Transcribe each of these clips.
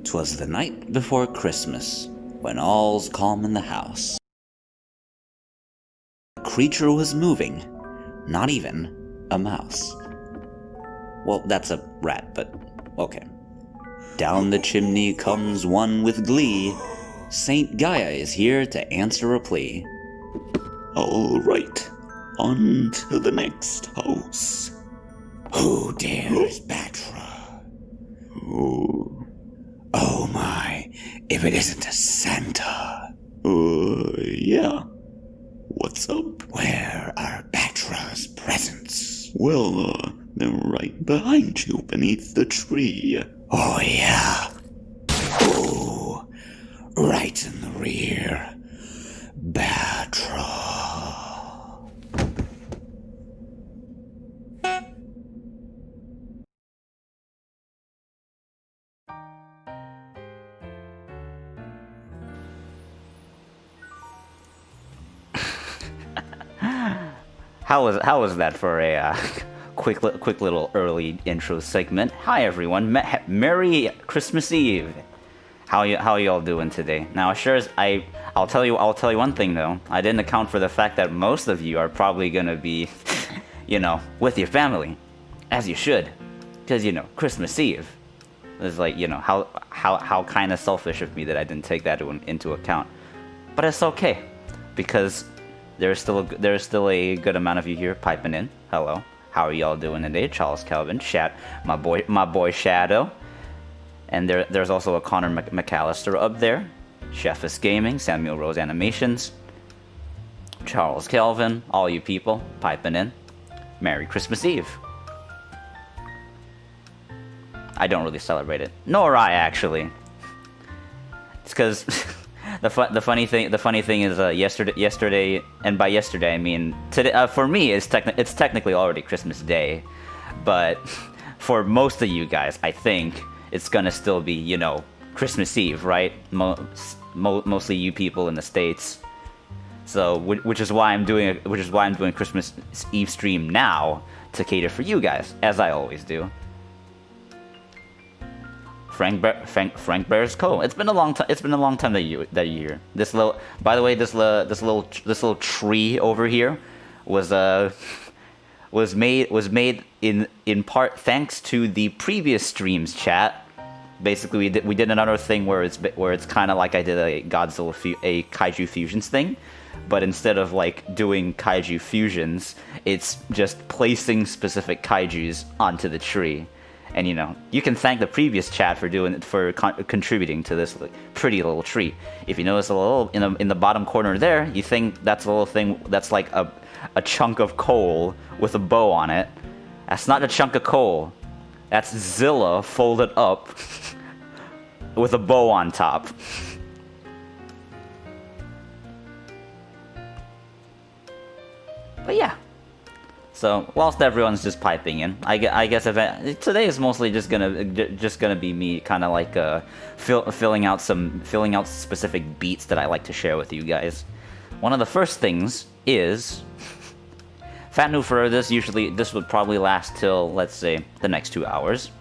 'Twas the night before Christmas, when all's calm in the house. A creature was moving, not even a mouse. Well, that's a rat, but okay. Down the chimney comes one with glee. Saint Gaia is here to answer a plea. All right, on to the next house. Who dares Batra? Oh my, if it isn't a Santa. Yeah. What's up? Where are Batra's presents? Well, they're right behind you beneath the tree. Oh yeah. Oh, right in the rear. Batra. How was that for a quick little early intro segment? Hi everyone, Merry Christmas Eve. How y'all doing today? Now, sure as I'll tell you one thing though. I didn't account for the fact that most of you are probably gonna be, with your family, as you should, because Christmas Eve. It's like how kind of selfish of me that I didn't take that into account, but it's okay, because there's still a good amount of you here piping in. Hello, how are y'all doing today? Charles Calvin, my boy Shadow, and there's also a Connor McAllister up there. Chefus Gaming, Samuel Rose Animations, Charles Calvin, all you people piping in. Merry Christmas Eve. I don't really celebrate it, nor I actually. It's because. The funny thing is yesterday, and by yesterday I mean today. For me, it's technically already Christmas Day, but for most of you guys, I think it's gonna still be Christmas Eve, right? Mostly you people in the States. So which is why I'm doing Christmas Eve stream now to cater for you guys, as I always do. Frank Bear's Co. It's been a long time. It's been a long time that you're here. By the way, this little tree over here was made in part thanks to the previous streams chat. Basically, we did another thing where it's kind of like I did a kaiju fusions thing, but instead of like doing kaiju fusions, it's just placing specific kaijus onto the tree. And you can thank the previous chat for contributing to this pretty little tree. If you notice a little in the bottom corner there, you think that's a little thing that's like a chunk of coal with a bow on it. That's not a chunk of coal. That's Zilla folded up with a bow on top. But yeah. So whilst everyone's just piping in, I guess today is mostly just gonna be me kind of like filling out specific beats that I like to share with you guys. One of the first things is Fat New for this. Usually this would probably last till, let's say, the next 2 hours.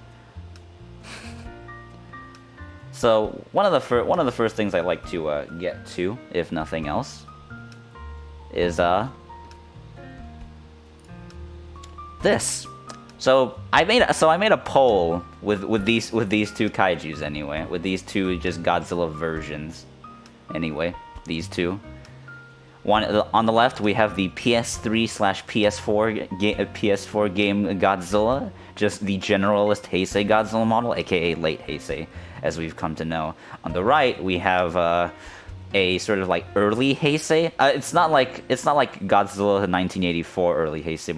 So one of the first things I like to get to, if nothing else, is this. So I made a poll with these two kaijus anyway, with these two just Godzilla versions. Anyway, these two. One on the left we have the PS3/PS4 game Godzilla, just the generalist Heisei Godzilla model, aka late Heisei, as we've come to know. On the right we have a sort of like early Heisei. It's not like Godzilla 1984 early Heisei,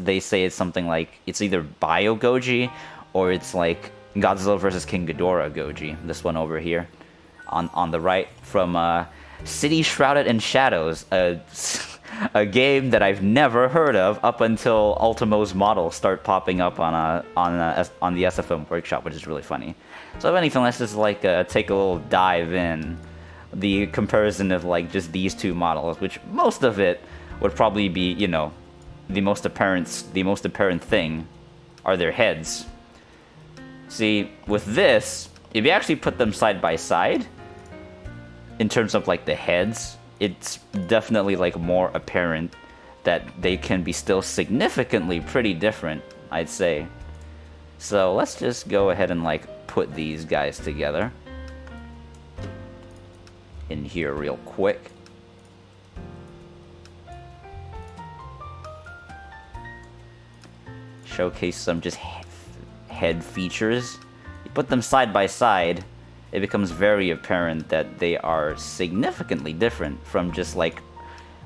they say it's something like it's either Bio Goji or it's like Godzilla vs. King Ghidorah Goji. This one over here, on the right, from City Shrouded in Shadows, a game that I've never heard of up until Ultimo's models start popping up on the SFM Workshop, which is really funny. So if anything, let's just like take a little dive in the comparison of like just these two models, which most of it would probably be, the most apparent thing are their heads. See, with this, if you actually put them side by side, in terms of like the heads, it's definitely like more apparent that they can be still significantly pretty different, I'd say. So let's just go ahead and like put these guys together in here real quick. Showcase some just head features. You put them side by side, it becomes very apparent that they are significantly different from just like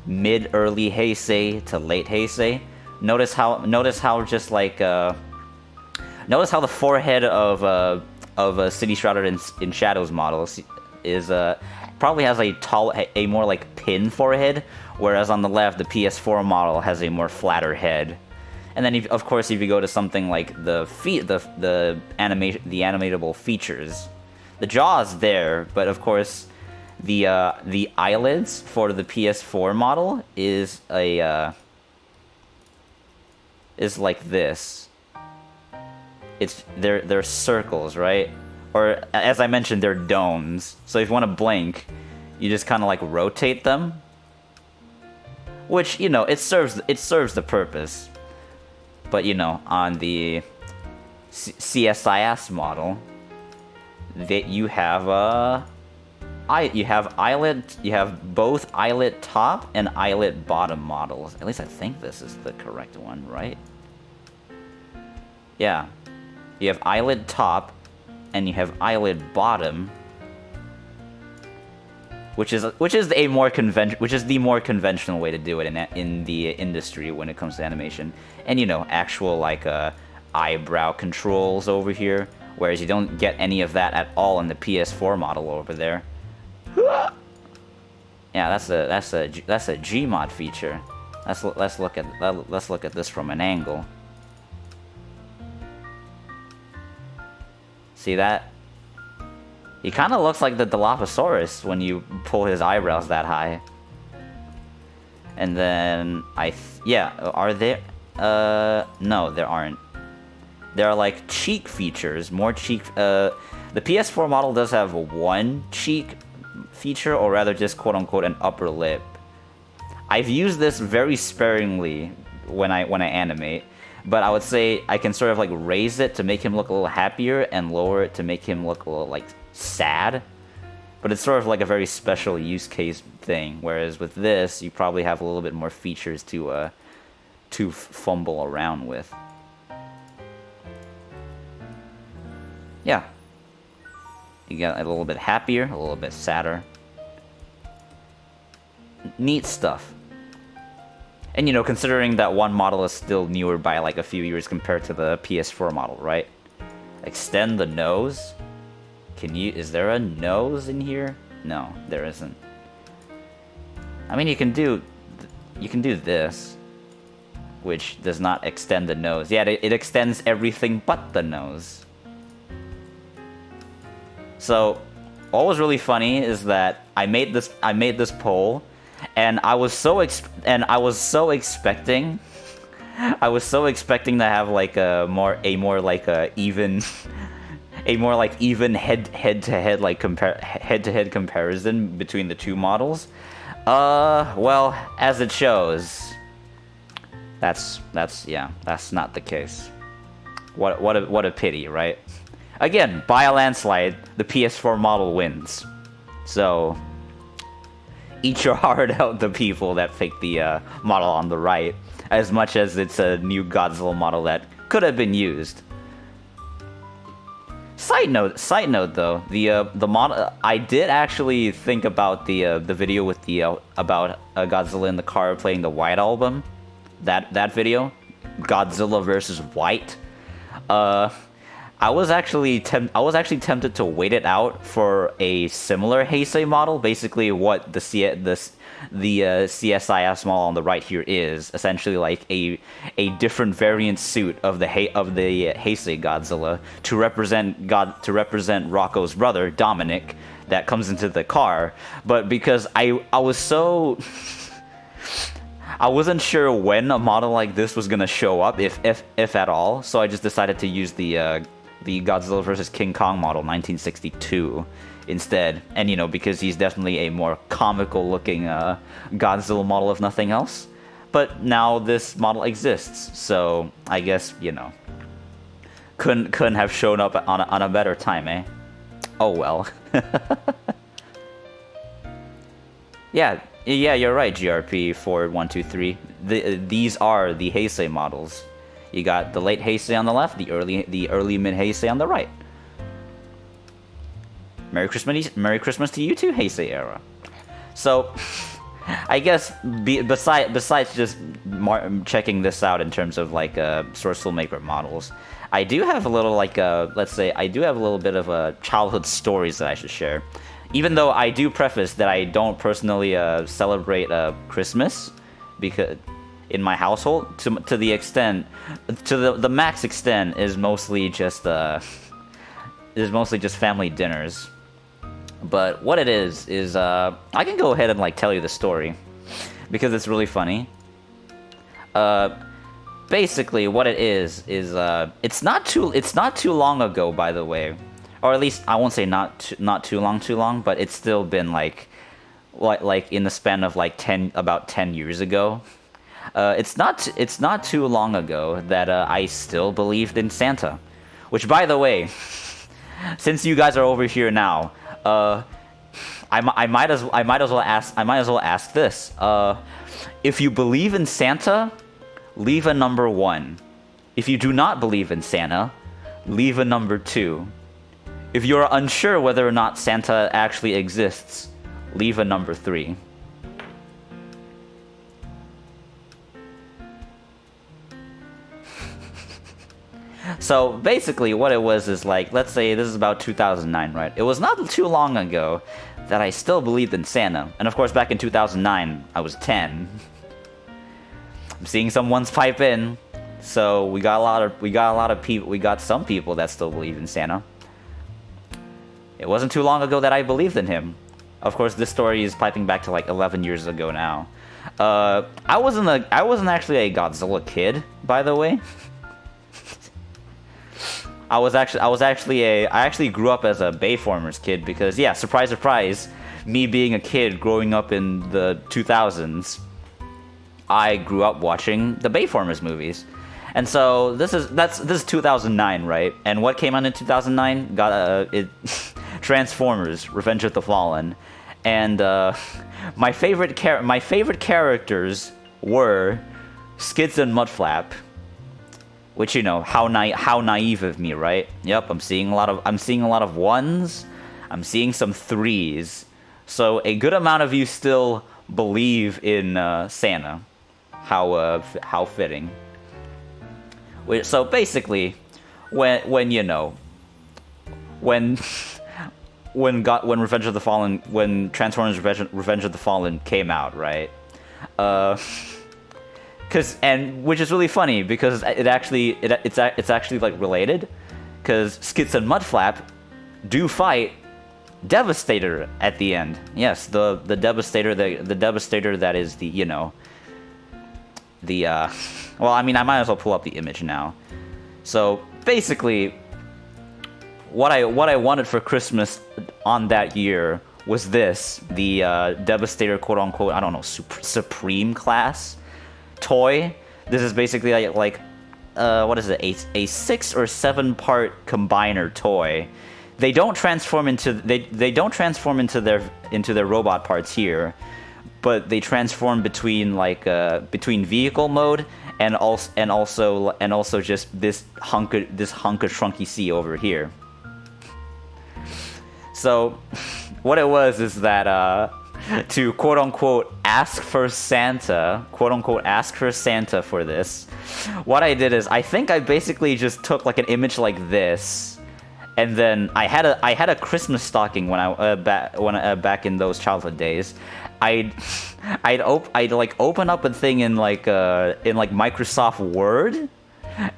mid-early Heisei to late Heisei. Notice how just like notice how the forehead of a City Shrouded in Shadows model is probably has a more like pin forehead, whereas on the left the PS4 model has a more flatter head. And then, of course, if you go to something like the animatable features, the jaw's there, but of course, the eyelids for the PS4 model is like this. They're circles, right? Or as I mentioned, they're domes. So if you want to blink, you just kind of like rotate them, which, you know, it serves the purpose. But, you know, on the CSIS model, that you have both eyelid top and eyelid bottom models. At least I think this is the correct one, right? Yeah, you have eyelid top and you have eyelid bottom, which is the more conventional way to do it in the industry when it comes to animation. And, you know, actual like eyebrow controls over here, whereas you don't get any of that at all in the PS4 model over there. Yeah, that's a Gmod feature. Let's look at this from an angle. See that? He kind of looks like the Dilophosaurus when you pull his eyebrows that high. And then are there? No, there aren't. There are like cheek features, more cheek. The PS4 model does have one cheek feature, or rather, just quote unquote an upper lip. I've used this very sparingly when I animate, but I would say I can sort of like raise it to make him look a little happier and lower it to make him look a little like sad. But it's sort of like a very special use case thing. Whereas with this, you probably have a little bit more features to fumble around with. Yeah. You get a little bit happier, a little bit sadder. Neat stuff. And, you know, considering that one model is still newer by like a few years compared to the PS4 model, right? Extend the nose. Is there a nose in here? No, there isn't. I mean, you can do this, which does not extend the nose. Yeah, it extends everything but the nose. So, what was really funny is that I made this poll, and I was so expecting to have like a more even head-to-head comparison between the two models. Well, as it shows, that's not the case. What a pity, right? Again, by a landslide, the PS4 model wins. So, eat your heart out, the people that picked the model on the right, as much as it's a new Godzilla model that could have been used. Side note though, the model, I did actually think about the video with about Godzilla in the car playing the White Album, that video, Godzilla versus White. I was actually tempted to wait it out for a similar Heisei model, basically what the CSIS model on the right here is, essentially like a different variant suit of the Heisei Godzilla to represent Rocco's brother Dominic that comes into the car. But because I was so I wasn't sure when a model like this was gonna show up, if at all, so I just decided to use the the Godzilla vs. King Kong model, 1962, instead. And, because he's definitely a more comical looking Godzilla model, if nothing else. But now this model exists, so I guess, couldn't have shown up on a better time, eh? Oh well. Yeah, you're right, GRP Forward 123. These are the Heisei models. You got the late Heisei on the left, the early mid Heisei on the right. Merry Christmas to you too, Heisei era. So, I guess besides just checking this out in terms of like source filmmaker models, I do have a little let's say I do have a little bit of childhood stories that I should share. Even though I do preface that I don't personally celebrate Christmas, because in my household, to the extent, to the max extent, is mostly just family dinners. But what it is I can go ahead and tell you the story because it's really funny. Basically, what it is it's not too long ago, by the way. Or at least I won't say not too long, but it's still been like in the span of about 10 years ago. It's not too long ago that I still believed in Santa, which, by the way, since you guys are over here now, I might as well ask this. If you believe in Santa, leave a number 1. If you do not believe in Santa, leave a number 2. If you're unsure whether or not Santa actually exists, leave a number 3. So basically what it was is let's say this is about 2009, right? It was not too long ago that I still believed in Santa. And of course back in 2009, I was 10. I'm seeing someone's pipe in. So we got some people that still believe in Santa. It wasn't too long ago that I believed in him. Of course, this story is piping back to 11 years ago now. I wasn't actually a Godzilla kid, by the way. I actually grew up as a Bayformers kid because, yeah, surprise, surprise, me being a kid growing up in the 2000s, I grew up watching the Bayformers movies. And so this is 2009, right? And what came out in 2009? Transformers: Revenge of the Fallen, and my favorite characters were Skids and Mudflap, which how naive of me, right? Yep, I'm seeing a lot of 1s, I'm seeing some 3s, so a good amount of you still believe in Santa. How fitting. So basically, when Transformers Revenge of the Fallen came out, right? Which is really funny because it's actually related, because Skits and Mudflap do fight Devastator at the end. Yes, the Devastator that is well, I mean, I might as well pull up the image now. So basically, what I wanted for Christmas on that year was the Devastator, quote unquote, I don't know, Supreme class toy. This is basically what is it, a 6 or 7 part combiner toy. They don't transform into their robot parts here, but they transform between vehicle mode and also just this hunk of Shrunky C over here. So what it was is that to quote unquote ask for Santa for this, what I did is I think I basically just took an image like this, and then I had a Christmas stocking when I back in those childhood days. I'd open up a thing in Microsoft Word,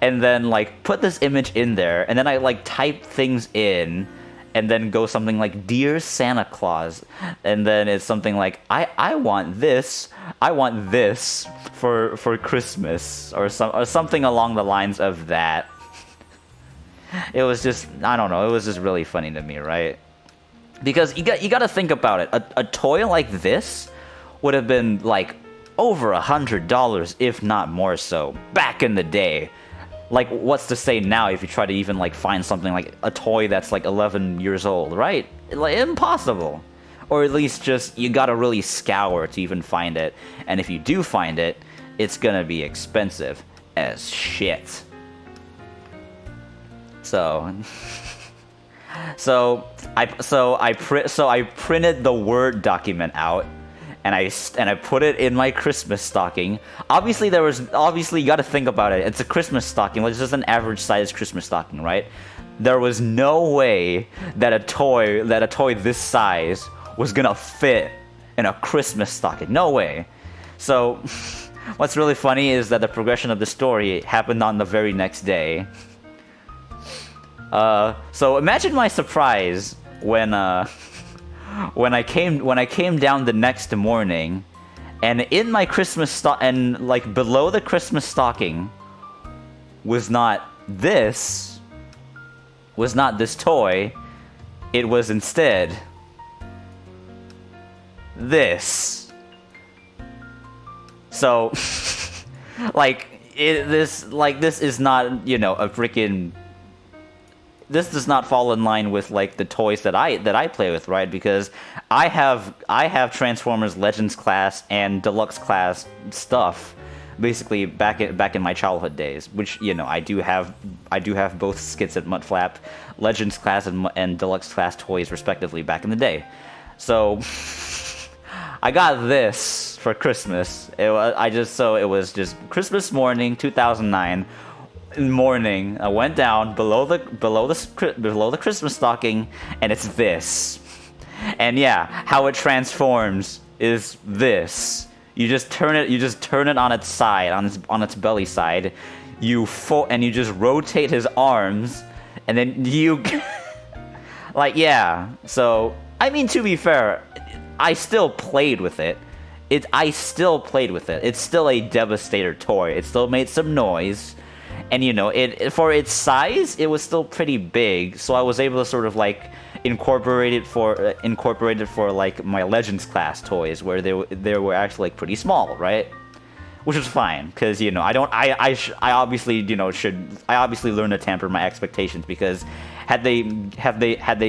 and then put this image in there, and then I type things in, and then go something like "Dear Santa Claus," and then it's something like I want this for Christmas, or something along the lines of that. it was just, I don't know, it was just really funny to me, right? Because you got to think about it. A toy like this would have been like over $100, if not more so, back in the day. Like, what's to say now if you try to even like find something like a toy that's like 11 years old, right? Like, impossible. Or at least just, you gotta really scour to even find it. And if you do find it, it's gonna be expensive as shit. So... So I printed the Word document out, and I put it in my Christmas stocking. Obviously you got to think about it. It's a Christmas stocking. It's just an average sized Christmas stocking, right? There was no way that a toy this size was gonna fit in a Christmas stocking. No way. So what's really funny is that the progression of the story happened on the very next day. So imagine my surprise when I came down the next morning, and in my Christmas and like below the Christmas stocking was not this toy, it was instead this. So this is not, you know, a freaking... This does not fall in line with like the toys that I play with, right? Because I have Transformers Legends class and Deluxe class stuff, basically back in my childhood days. Which, you know, I do have both Skits and Mudflap Legends class and Deluxe class toys respectively back in the day. So I got this for Christmas. It was just Christmas morning 2009. Morning, I went down below the Christmas stocking, and it's this. And yeah, how it transforms is this. You just turn it on its side, on its belly side. And you just rotate his arms, and then you like, yeah. So I mean, to be fair, I still played with it. It's still a Devastator toy. It still made some noise. And you know, it for its size, it was still pretty big, so I was able to sort of like incorporate it for like my Legends class toys, where they were actually like pretty small, right? Which was fine, because you know I obviously learned to temper my expectations, because had they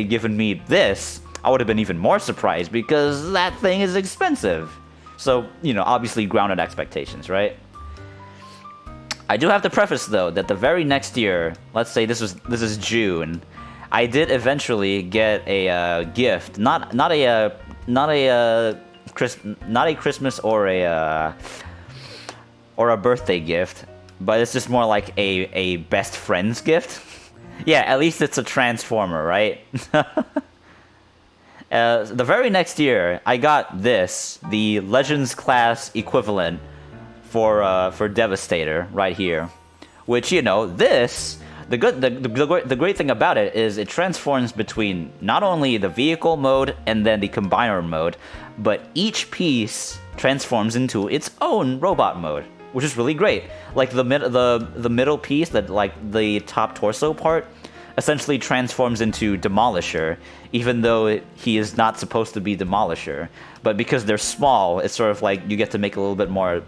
given me this, I would have been even more surprised, because that thing is expensive. So you know, obviously grounded expectations, right? I do have to preface though that the very next year, let's say this is June, I did eventually get a gift, not a Christmas or a birthday gift, but it's just more like a best friend's gift. Yeah, at least it's a Transformer, right? The very next year, I got this, the Legends class equivalent for Devastator right here, which, you know, the great thing about it is it transforms between not only the vehicle mode and then the combiner mode, but each piece transforms into its own robot mode, which is really great. Like the middle piece, that like the top torso part, essentially transforms into Demolisher, even though he is not supposed to be Demolisher. But because they're small, it's sort of like you get to make a little bit more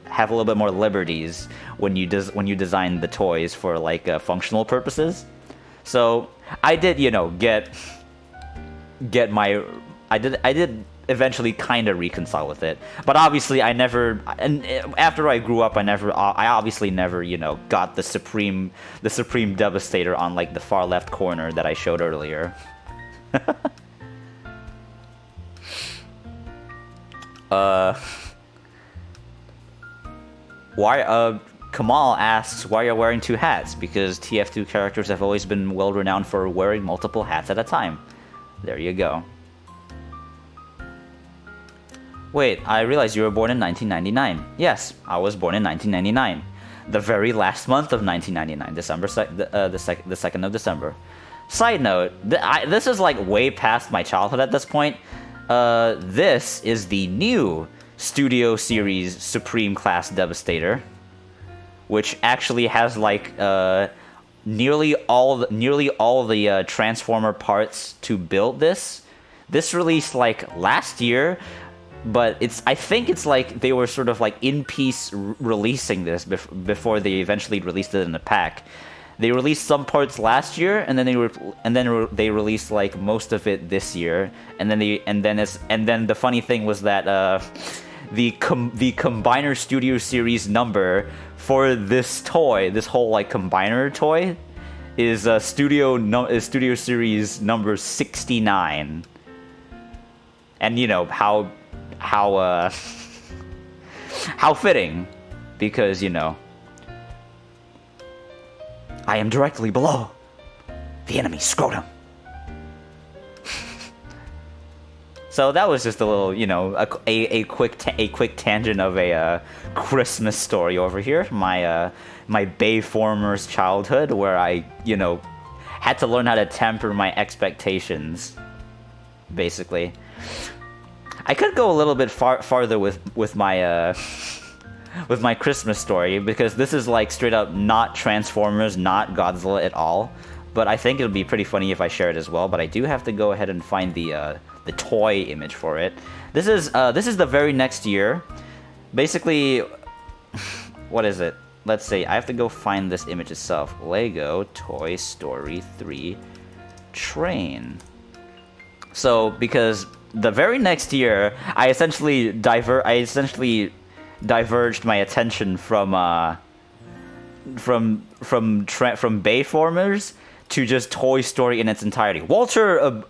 have a little bit more liberties when you design the toys for like functional purposes. So I did, you know, I did eventually kind of reconcile with it, but obviously after I grew up, I obviously never, you know, got the Supreme Devastator on like the far left corner that I showed earlier. Kamal asks why you're wearing two hats, because TF2 characters have always been well renowned for wearing multiple hats at a time. There you go. Wait, I realized you were born in 1999. Yes, I was born in 1999. The very last month of 1999, the 2nd of December. Side note, this is like way past my childhood at this point. This is the new Studio Series Supreme Class Devastator, which actually has like nearly all the Transformer parts to build this. This released like last year, but I think it's like they were sort of like in piece releasing this before they eventually released it in the pack. They released some parts last year, and then they released like most of it this year, and then the funny thing was that the Combiner Studio Series number for this toy, this whole like Combiner toy, is Studio Series number 69, and you know how fitting, because you know I am directly below the enemy scrotum. So that was just a little, you know, a quick tangent of a Christmas story over here. My Bayformer's childhood, where I, you know, had to learn how to temper my expectations, basically. I could go a little bit farther with my with my Christmas story, because this is like straight up not Transformers, not Godzilla at all. But I think it would be pretty funny if I share it as well. But I do have to go ahead and find the toy image for it. This is the very next year. Basically, what is it? Let's see. I have to go find this image itself. Lego Toy Story 3 Train. So because the very next year, I essentially diverged my attention from Bayformers to just Toy Story in its entirety. Walter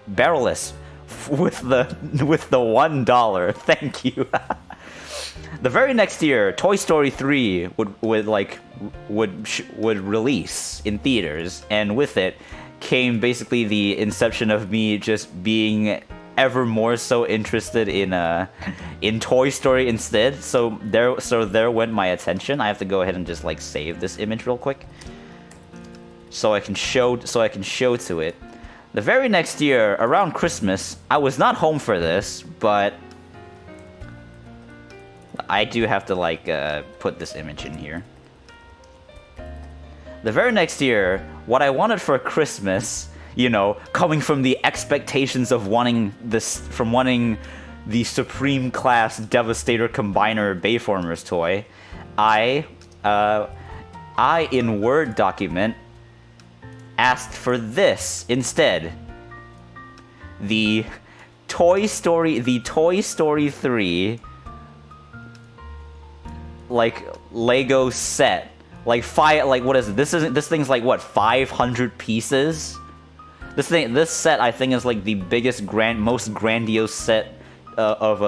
Barreless with the $1. Thank you. The very next year, Toy Story 3 would release in theaters, and with it came basically the inception of me just being ever more so interested in Toy Story instead. So there went my attention. I have to go ahead and just like save this image real quick, so I can show to it. The very next year, around Christmas, I was not home for this, but I do have to like put this image in here. The very next year, what I wanted for Christmas, you know, coming from the expectations of wanting the Supreme Class Devastator Combiner Bayformers toy, I in Word document asked for this instead. The Toy Story 3 like Lego set. Like what is it? This thing's like what, 500 pieces? This set I think is like the biggest most grandiose set of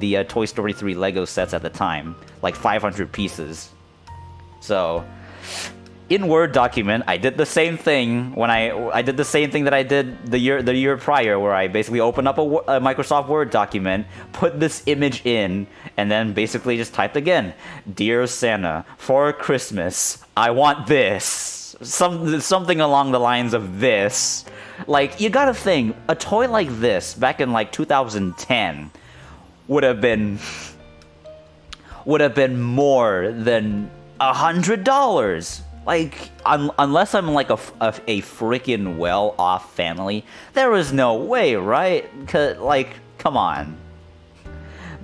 the Toy Story 3 Lego sets at the time, like 500 pieces. So in Word document, I did the same thing when I did the same thing that I did the year prior, where I basically opened up a Microsoft Word document, put this image in, and then basically just typed again, "Dear Santa, for Christmas, I want this." Something along the lines of this. Like, you gotta think, a toy like this back in like 2010 would have been more than $100. Like, unless I'm like a freaking well-off family, there is no way, right? 'Cause, like, come on.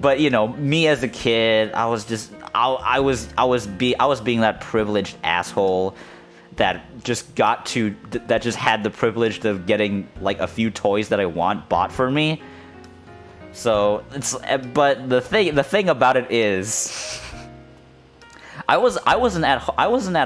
But you know, me as a kid, I was being that privileged asshole that just had the privilege of getting like a few toys that I want bought for me. So but the thing about it is, I wasn't at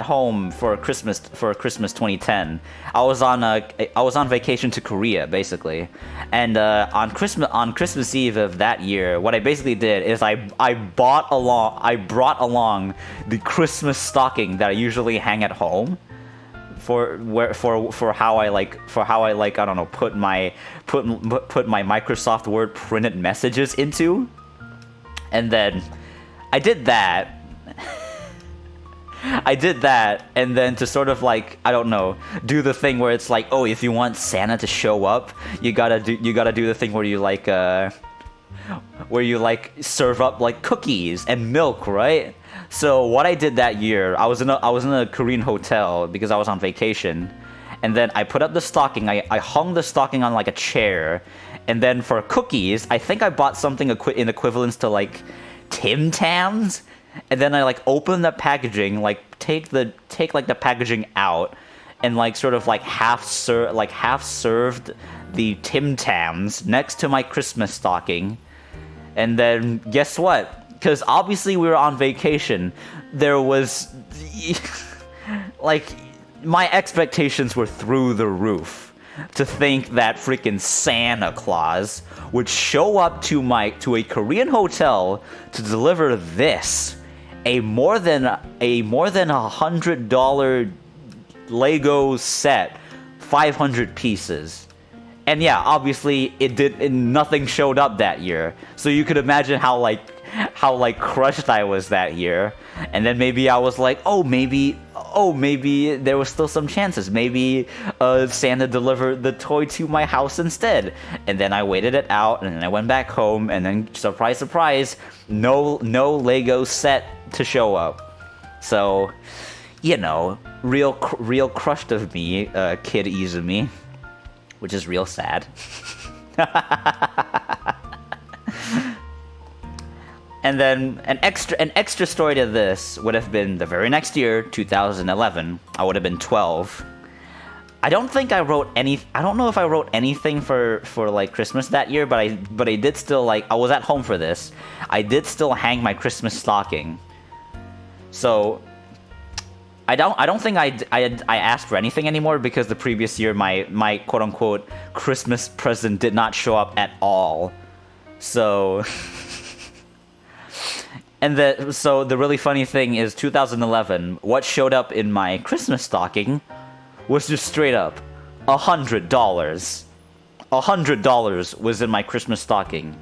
home for Christmas 2010. I was on vacation to Korea basically, and on Christmas Eve of that year, what I basically did is I brought along the Christmas stocking that I usually hang at home for how I like I don't know, put my Microsoft Word printed messages into, and then I did that. And then to sort of like, I don't know, do the thing where it's like, oh, if you want Santa to show up, you gotta do the thing where you like serve up like cookies and milk, right? So what I did that year, I was in a Korean hotel because I was on vacation, and then I put up the stocking. I hung the stocking on like a chair, and then for cookies, I think I bought something in equivalence to like Tim Tams, and then I like opened the packaging, like take the packaging out, and like sort of like half served the Tim Tams next to my Christmas stocking, and then guess what? Because obviously we were on vacation, there was like my expectations were through the roof to think that freaking Santa Claus would show up to a Korean hotel to deliver this, a more than $100 Lego set, 500 pieces. And yeah, obviously nothing showed up that year. So you could imagine how crushed I was that year. And then maybe I was like, maybe there was still some chances. Maybe Santa delivered the toy to my house instead. And then I waited it out, and then I went back home, and then surprise, surprise, no Lego set to show up. So, real crushed of me, Kid Izumi, which is real sad. And then an extra story to this would have been the very next year, 2011. I would have been 12. I don't know if I wrote anything for like Christmas that year, but I did still, like, I was at home for this. I did still hang my Christmas stocking. So I don't think I asked for anything anymore, because the previous year my quote unquote Christmas present did not show up at all. So so the really funny thing is 2011, what showed up in my Christmas stocking was just straight up $100. $100 was in my Christmas stocking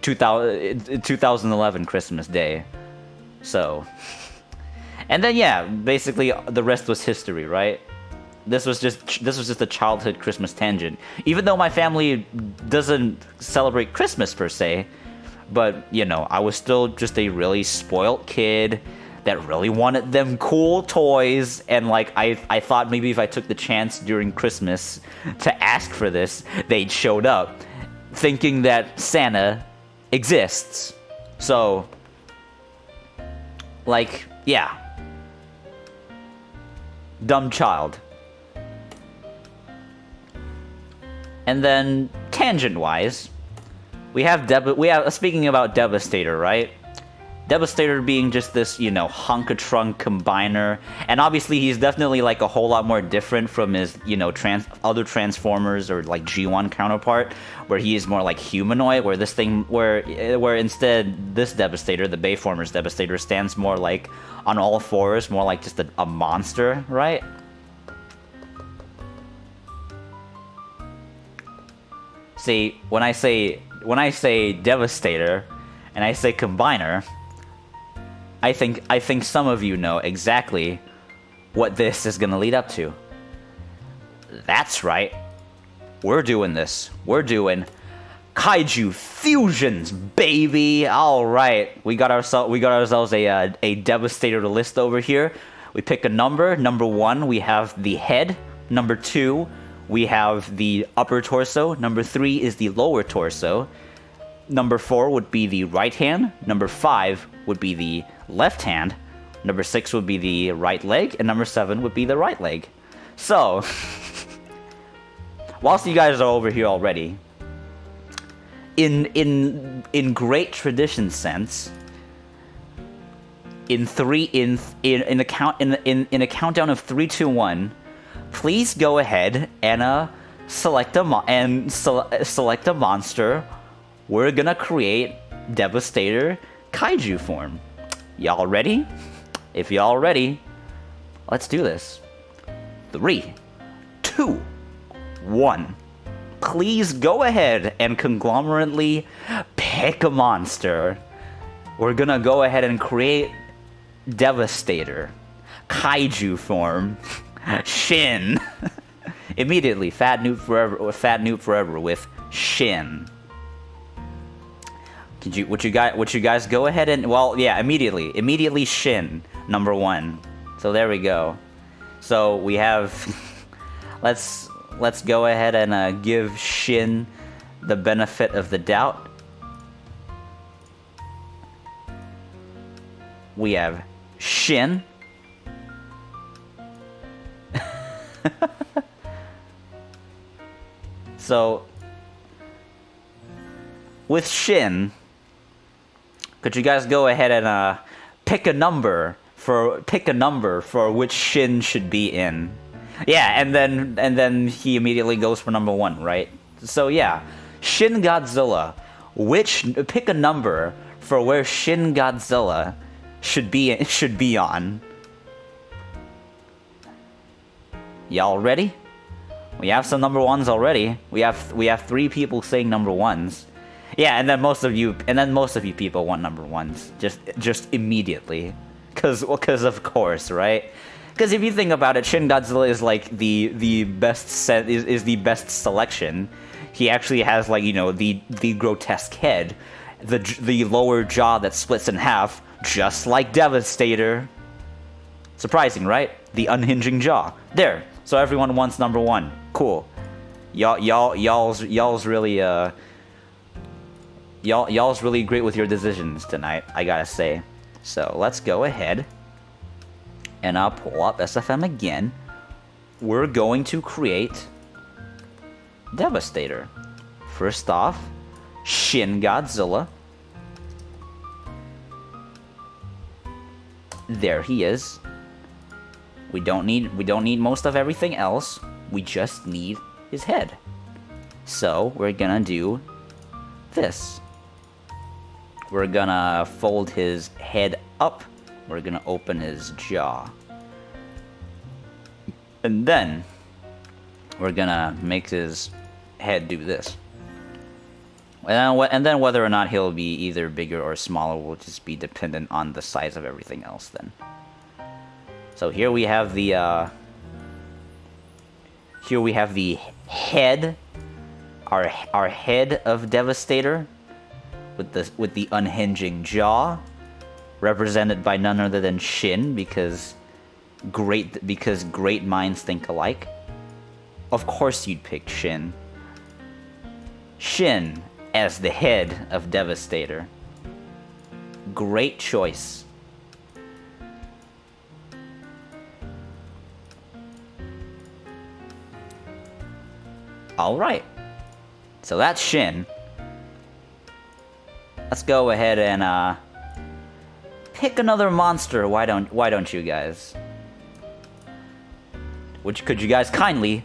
2011 Christmas Day. So, and then yeah, basically the rest was history, right? This was just a childhood Christmas tangent. Even though my family doesn't celebrate Christmas per se, but, I was still just a really spoiled kid that really wanted them cool toys, and, like, I thought maybe if I took the chance during Christmas to ask for this, they'd showed up, thinking that Santa exists. So, like, yeah. Dumb child. And then, tangent-wise, we have speaking about Devastator, right? Devastator being just this, hunk-a-trunk combiner, and obviously he's definitely like a whole lot more different from his, other Transformers or like G1 counterpart, where he is more like humanoid, where instead this Devastator, the Bayformers Devastator, stands more like on all fours, more like just a monster, right? See, when I say Devastator and I say combiner, I think some of you know exactly what this is gonna lead up to. That's right. We're doing this. We're doing kaiju fusions, baby. All right, we got ourselves a Devastator to list over here. We pick a number. Number 1, we have the head. Number 2, we have the upper torso. Number 3 is the lower torso. Number 4 would be the right hand. Number 5 would be the left hand. Number 6 would be the right leg. And number 7 would be the right leg. So, whilst you guys are over here already, in great tradition sense, in a countdown of 3, 2, 1, please go ahead and select a monster. We're gonna create Devastator kaiju form. Y'all ready? If y'all ready, let's do this. 3, 2, 1. Please go ahead and conglomerately pick a monster. We're gonna go ahead and create Devastator kaiju form. Shin. Immediately, fat noob forever with Shin. Would you guys go ahead and, well, yeah, immediately Shin number 1. So there we go. So we have let's go ahead and give Shin the benefit of the doubt. We have Shin. So with Shin, could you guys go ahead and pick a number for which Shin should be in? Yeah, and then he immediately goes for number 1, right? So yeah, Shin Godzilla. Pick a number for where Shin Godzilla should be on. Y'all ready? We have some number 1s already. We have 3 people saying number 1s. Yeah, and then most of you people want number 1s just immediately, cause of course, right? Because if you think about it, Shin Godzilla is like the best the best selection. He actually has, like, you know, the grotesque head, the lower jaw that splits in half, just like Devastator. Surprising, right? The unhinging jaw. There. So everyone wants number 1. Cool. Y'all's really y'all's really great with your decisions tonight, I gotta say. So let's go ahead and I'll pull up SFM again. We're going to create Devastator. First off, Shin Godzilla. There he is. We don't need most of everything else. We just need his head. So we're gonna do this. We're gonna fold his head up. We're gonna open his jaw. And then we're gonna make his head do this. And then whether or not he'll be either bigger or smaller will just be dependent on the size of everything else then. So here we have the head, our head of Devastator, with the unhinging jaw, represented by none other than Shin, because great minds think alike. Of course you'd pick Shin. Shin as the head of Devastator. Great choice. Alright. So that's Shin. Let's go ahead and pick another monster. Why don't you guys? Could you guys kindly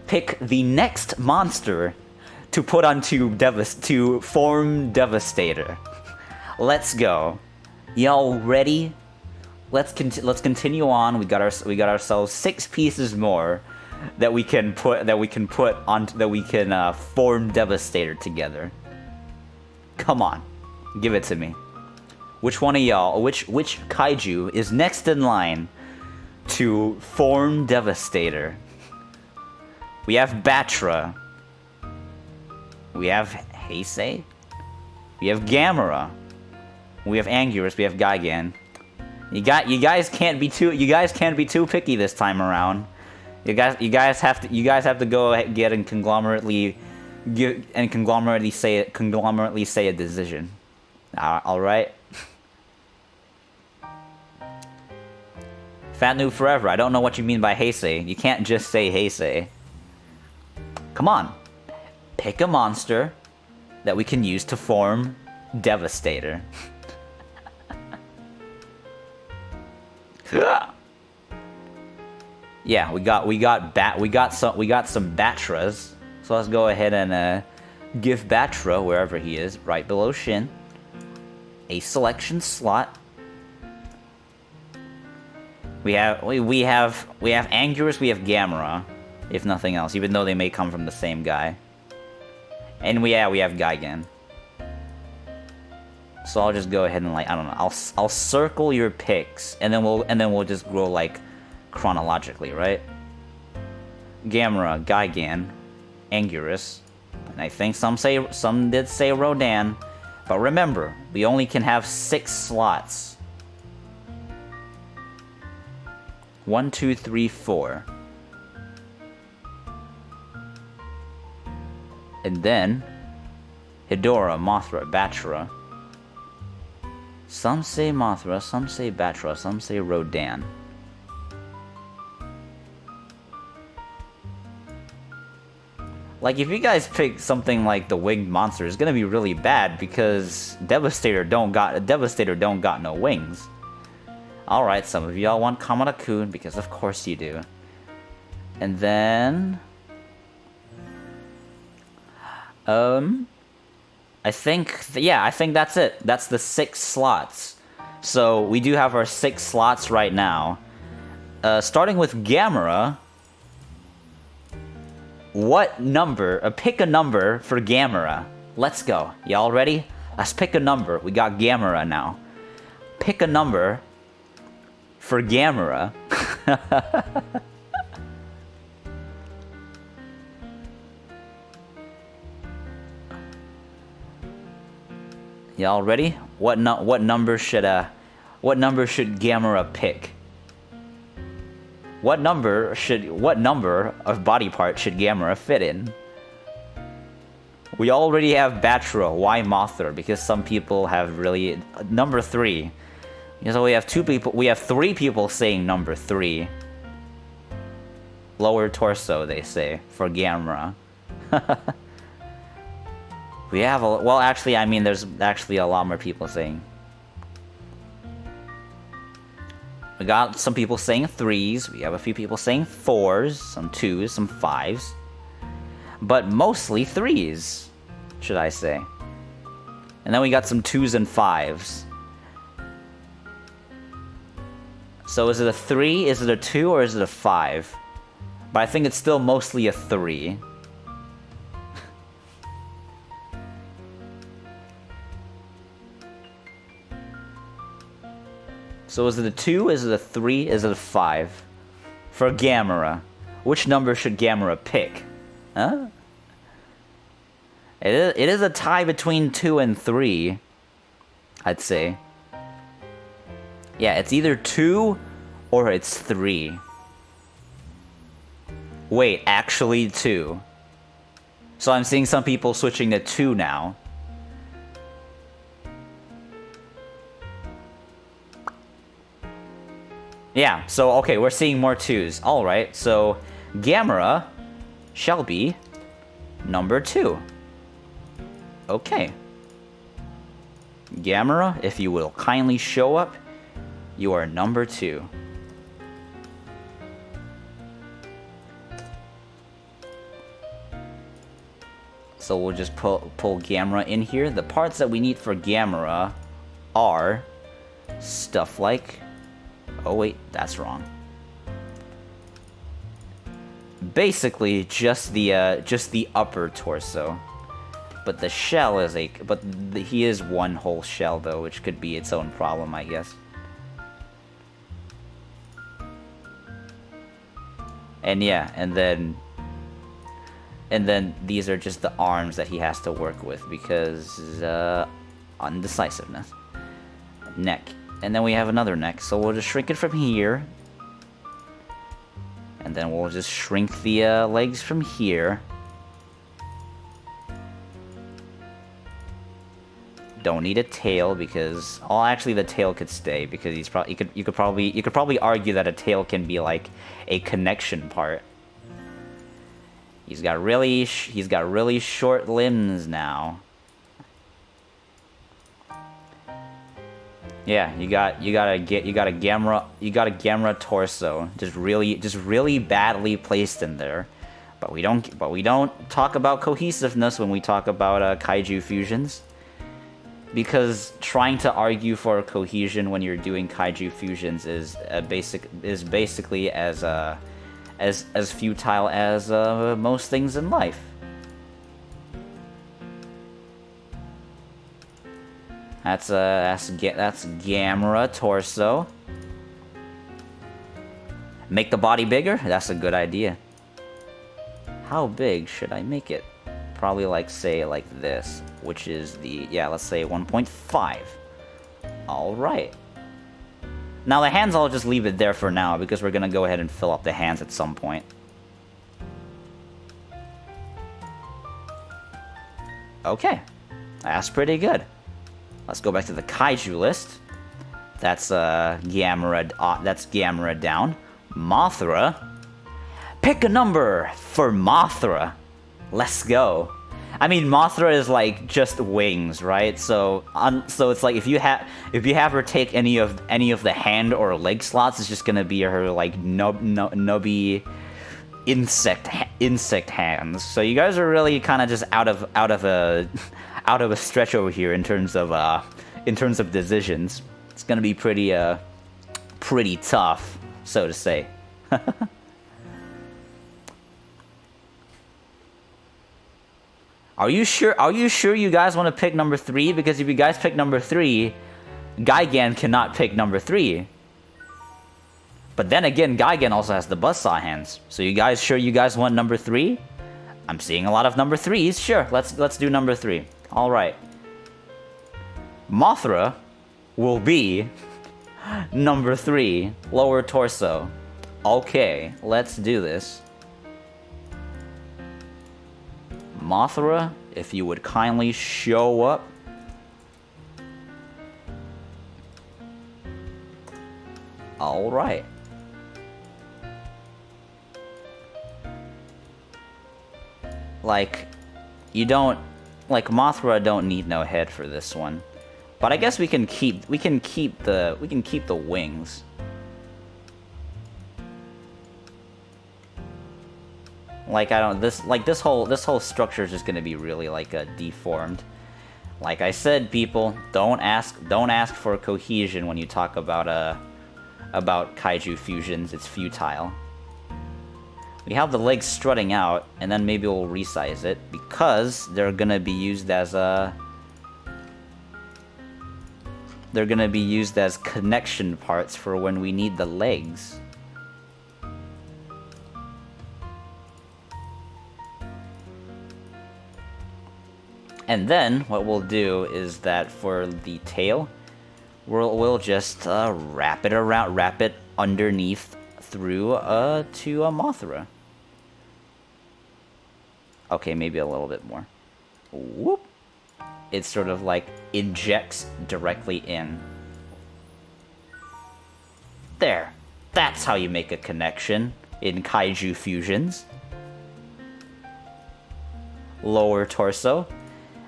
pick the next monster to put onto to form Devastator? Let's go. Y'all ready? Let's continue on. We got ourselves 6 pieces more that we can form Devastator together. Come on, give it to me. Which one of y'all, which kaiju is next in line to form Devastator? We have Batra. We have Heisei. We have Gamera. We have Anguirus. We have Gigan. You guys can't be too picky this time around. You guys have to go ahead and conglomerately say a decision. All right. Fat noob forever. I don't know what you mean by Heisei. You can't just say Heisei. Come on, pick a monster that we can use to form Devastator. Yeah, we got some Batras. So let's go ahead and give Batra, wherever he is, right below Shin, a selection slot. We have Anguirus, we have Gamera, if nothing else, even though they may come from the same guy. And we have Gigan. So I'll just go ahead and, like, I don't know, I'll circle your picks, and then we'll just go, like, chronologically, right? Gamera, Gigan, Anguirus, and I think some did say Rodan, But remember, we only can have 6 slots. 1, 2, 3, 4. And then Hedorah, Mothra, Batra. Some say Mothra, some say Batra, some say Rodan. Like, if you guys pick something like the winged monster, it's gonna be really bad because Devastator don't got no wings. Alright, some of y'all want Kamada-kun because of course you do. And then I think that's it. That's the 6 slots. So we do have our 6 slots right now. Starting with Gamera. What number? Pick a number for Gamera. Let's go. Y'all ready? Let's pick a number. We got Gamera now. Pick a number for Gamera. Y'all ready? What number should Gamera pick? What number of body part should Gamera fit in? We already have Batra. Why Mothra? Because some people have really number 3. So we have 3 people saying number 3. Lower torso, they say, for Gamera. We have well, actually, I mean, there's actually a lot more people saying. We got some people saying 3s. We have a few people saying 4s, some 2s, some 5s. But mostly 3s, should I say. And then we got some 2s and 5s. So is it a 3, is it a 2, or is it a 5? But I think it's still mostly a 3. So is it a 2, is it a 3, is it a 5? For Gamera. Which number should Gamera pick? Huh? It is a tie between 2 and 3, I'd say. Yeah, it's either 2 or it's 3. Wait, actually 2. So I'm seeing some people switching to 2 now. Yeah, so okay, we're seeing more 2s. Alright, so Gamera shall be number 2. Okay. Gamera, if you will kindly show up, you are number 2. So we'll just pull Gamera in here. The parts that we need for Gamera are stuff like... Oh wait, that's wrong. Basically, just the upper torso. But the shell is he is one whole shell though, which could be its own problem, I guess. And yeah, and then these are just the arms that he has to work with because undecisiveness. Neck. And then we have another neck, so we'll just shrink it from here. And then we'll just shrink the legs from here. Don't need a tail because, oh, actually the tail could stay because you could probably argue that a tail can be like a connection part. He's got really short limbs now. Yeah, you got a Gamera torso, just really badly placed in there. But we don't talk about cohesiveness when we talk about kaiju fusions. Because trying to argue for cohesion when you're doing kaiju fusions is basically as futile as most things in life. That's Gamera torso. Make the body bigger? That's a good idea. How big should I make it? Probably like, say, like this, which is the, yeah, let's say 1.5. Alright. Now the hands, I'll just leave it there for now, because we're gonna go ahead and fill up the hands at some point. Okay. That's pretty good. Let's go back to the kaiju list. That's Gamera down. Mothra. Pick a number for Mothra. Let's go. I mean, Mothra is like just wings, right? So it's like if you have her take any of the hand or leg slots, it's just gonna be her like nubby insect hands. So you guys are really kind of just out of a stretch over here in terms of decisions. It's gonna be pretty tough, so to say. Are you sure you guys want to pick number 3? Because if you guys pick number 3, Gigan cannot pick number 3. But then again, Gigan also has the buzzsaw hands. So you guys sure you guys want number 3? I'm seeing a lot of number 3s. Sure, let's do number 3. All right. Mothra will be number 3, lower torso. Okay, let's do this. Mothra, if you would kindly show up. All right. Like, Mothra don't need no head for this one. But I guess we can keep the wings. Like this whole structure is just gonna be really deformed. Like I said, people, don't ask for cohesion when you talk about kaiju fusions. It's futile. We have the legs strutting out, and then maybe we'll resize it because they're gonna be used as connection parts for when we need the legs. And then what we'll do is that for the tail, we'll just wrap it underneath through to a Mothra. Okay, maybe a little bit more. Whoop! It sort of like injects directly in. There. That's how you make a connection in kaiju fusions. Lower torso.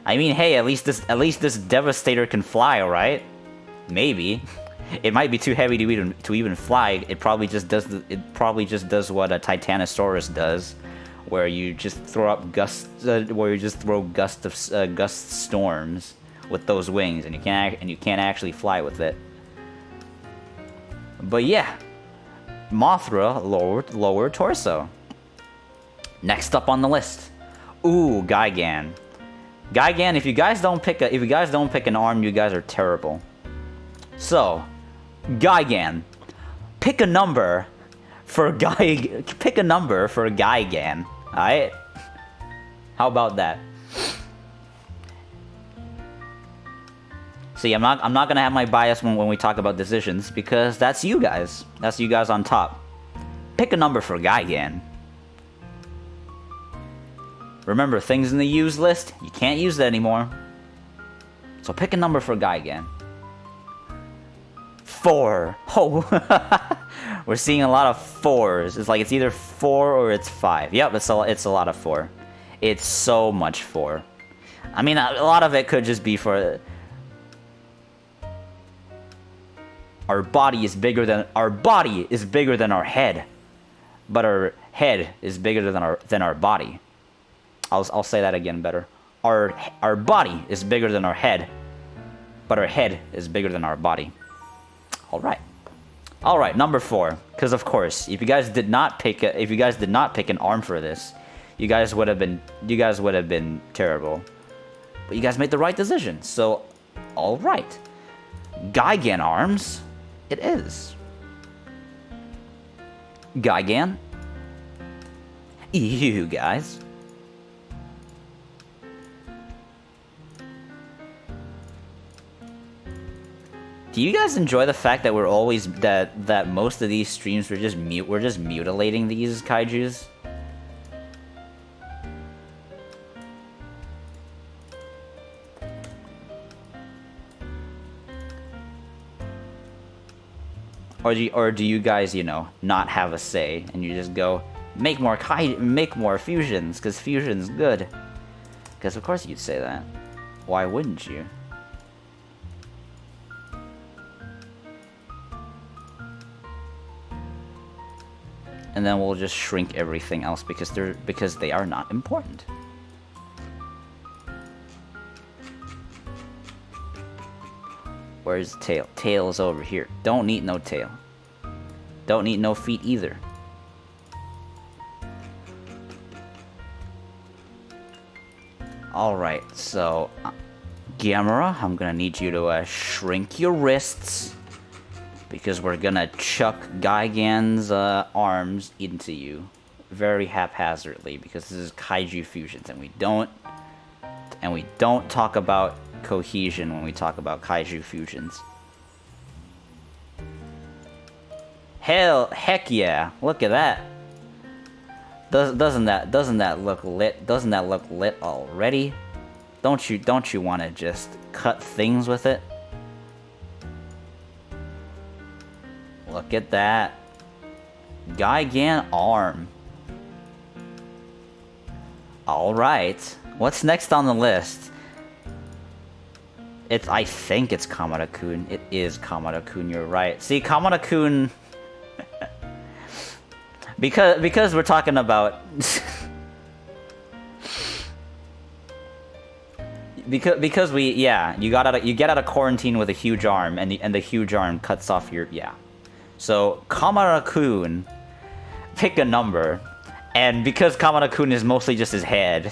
I mean, hey, at least this Devastator can fly, right? Maybe. It might be too heavy to even fly. It probably just does what a Titanosaurus does, where you just throw up gust storms with those wings, and you can't actually fly with it. But yeah, Mothra lower torso. Next up on the list, ooh, Gigan. Gigan, if you guys don't pick an arm, you guys are terrible. So, Gigan, pick a number for Gigan. Alright? How about that? See, I'm not gonna have my bias when we talk about decisions, because that's you guys. That's you guys on top. Pick a number for Gigan. Remember, things in the use list, you can't use that anymore. So pick a number for Gigan. 4. Oh, we're seeing a lot of 4s. It's like it's either 4 or it's 5. Yep, it's a lot of 4. It's so much 4. I mean, a lot of it could just be for our body is bigger than our head, but our head is bigger than our body. I'll say that again better. Our body is bigger than our head, but our head is bigger than our body. All right, number 4. Because of course, if you guys did not pick an arm for this, you guys would have been terrible. But you guys made the right decision. So, all right, Gigan arms, it is. Gigan, you guys. Do you guys enjoy the fact that we're always that most of these streams we're just mutilating these kaijus? Or do you guys, you know, not have a say and you just go make more fusions because fusion's good? Because of course you'd say that. Why wouldn't you? And then we'll just shrink everything else because they are not important. Where's the tail? Tail is over here. Don't need no tail. Don't need no feet either. Alright, so Gamera, I'm gonna need you to shrink your wrists because we're gonna chuck Gigan's arms into you very haphazardly because this is kaiju fusions and we don't talk about cohesion when we talk about kaiju fusions. Heck yeah! Look at that. Doesn't that look lit? Doesn't that look lit already? Don't you want to just cut things with it? Look at that. Gigan arm. Alright. What's next on the list? I think it's Kamada-kun. It is Kamada-kun, you're right. See, Kamada-kun... because we're talking about... because we... Yeah, you get out of quarantine with a huge arm, and the huge arm cuts off your... Yeah. So, Kamada-kun, pick a number, and because Kamada-kun is mostly just his head...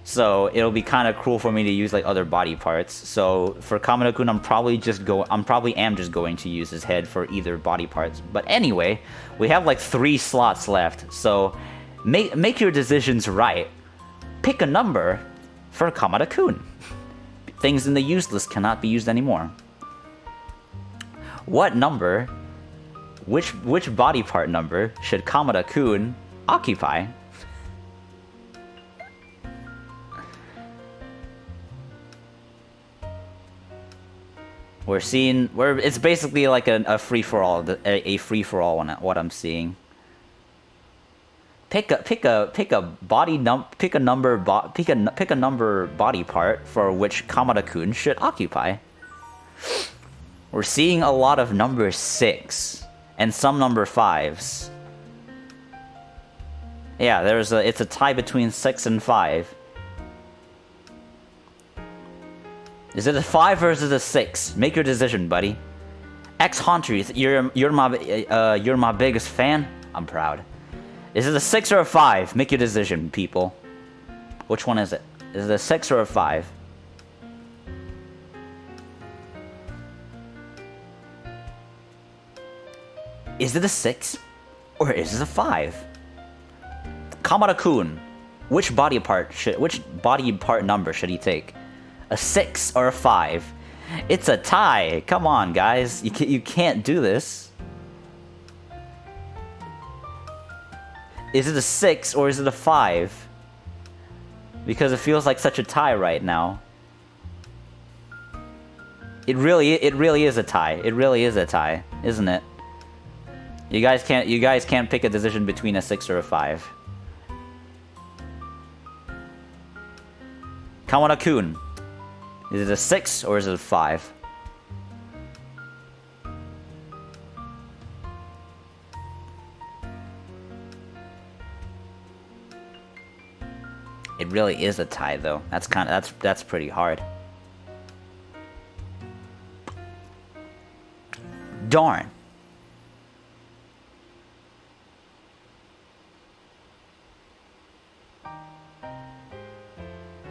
So it'll be kind of cruel for me to use like other body parts. So for Kamada-kun, I'm probably just going to use his head for either body parts. But anyway, we have like 3 slots left. So make your decisions right. Pick a number for Kamada-kun. Things in the use list cannot be used anymore. What number? Which body part number should Kamada-kun occupy? It's basically like a free-for-all, a free-for-all on what I'm seeing. Pick a number body part for which Kamada-kun should occupy. We're seeing a lot of number 6 and some number 5s. Yeah, it's a tie between 6 and 5. Is it a 5 or is it a 6? Make your decision, buddy. X-Hunter, you're my biggest fan. I'm proud. Is it a 6 or a 5? Make your decision, people. Which one is it? Is it a 6 or a 5? Is it a 6 or is it a 5? Kamada-kun, which body part number should he take? A 6 or a 5? It's a tie. Come on, guys. You can't do this. Is it a 6 or is it a 5? Because it feels like such a tie right now. It really is a tie. It really is a tie, isn't it? You guys can't pick a decision between a 6 or a 5. Kamada-kun. Is it a 6 or is it a 5? It really is a tie, though. That's pretty hard. Darn.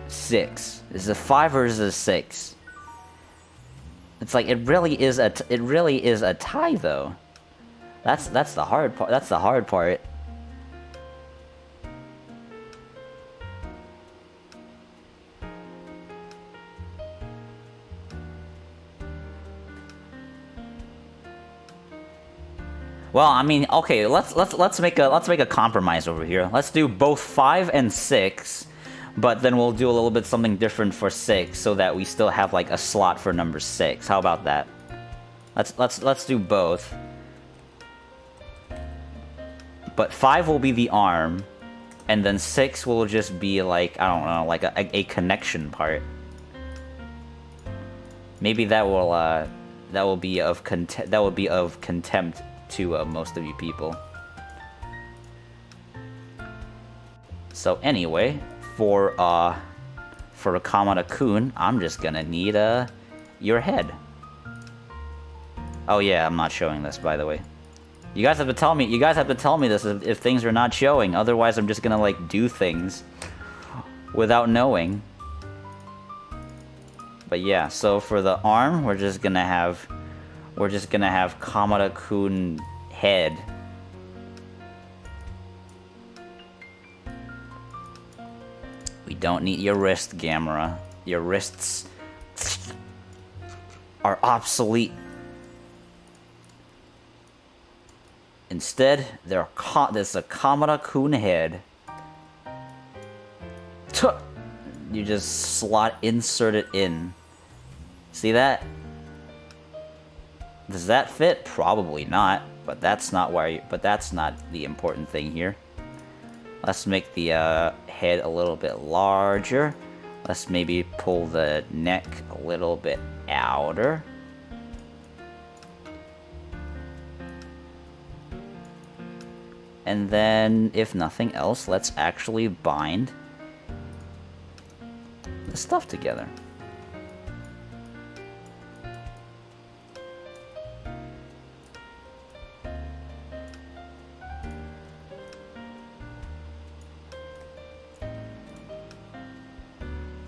Six. Is it a 5 or is it a 6? It's like it really is a tie, though. That's the hard part. That's the hard part. Well, I mean, okay, let's make a compromise over here. Let's do both 5 and 6, but then we'll do a little bit something different for 6 so that we still have like a slot for number 6. How about that? Let's do both. But 5 will be the arm, and then 6 will just be like, I don't know, like a connection part. Maybe that will be of contempt to most of you people. So anyway, for Kamada-kun, I'm just gonna need your head. Oh yeah, I'm not showing this, by the way. You guys have to tell me. You guys have to tell me this if things are not showing. Otherwise, I'm just gonna like do things without knowing. But yeah, so for the arm, we're just gonna have Kamada-kun head. We don't need your wrist, Gamera. Your wrists are obsolete. Instead, there's a Kamada-kun head. You just insert it in. See that? Does that fit? Probably not, but that's not the important thing here. Let's make the head a little bit larger. Let's maybe pull the neck a little bit outer. And then, if nothing else, let's actually bind the stuff together.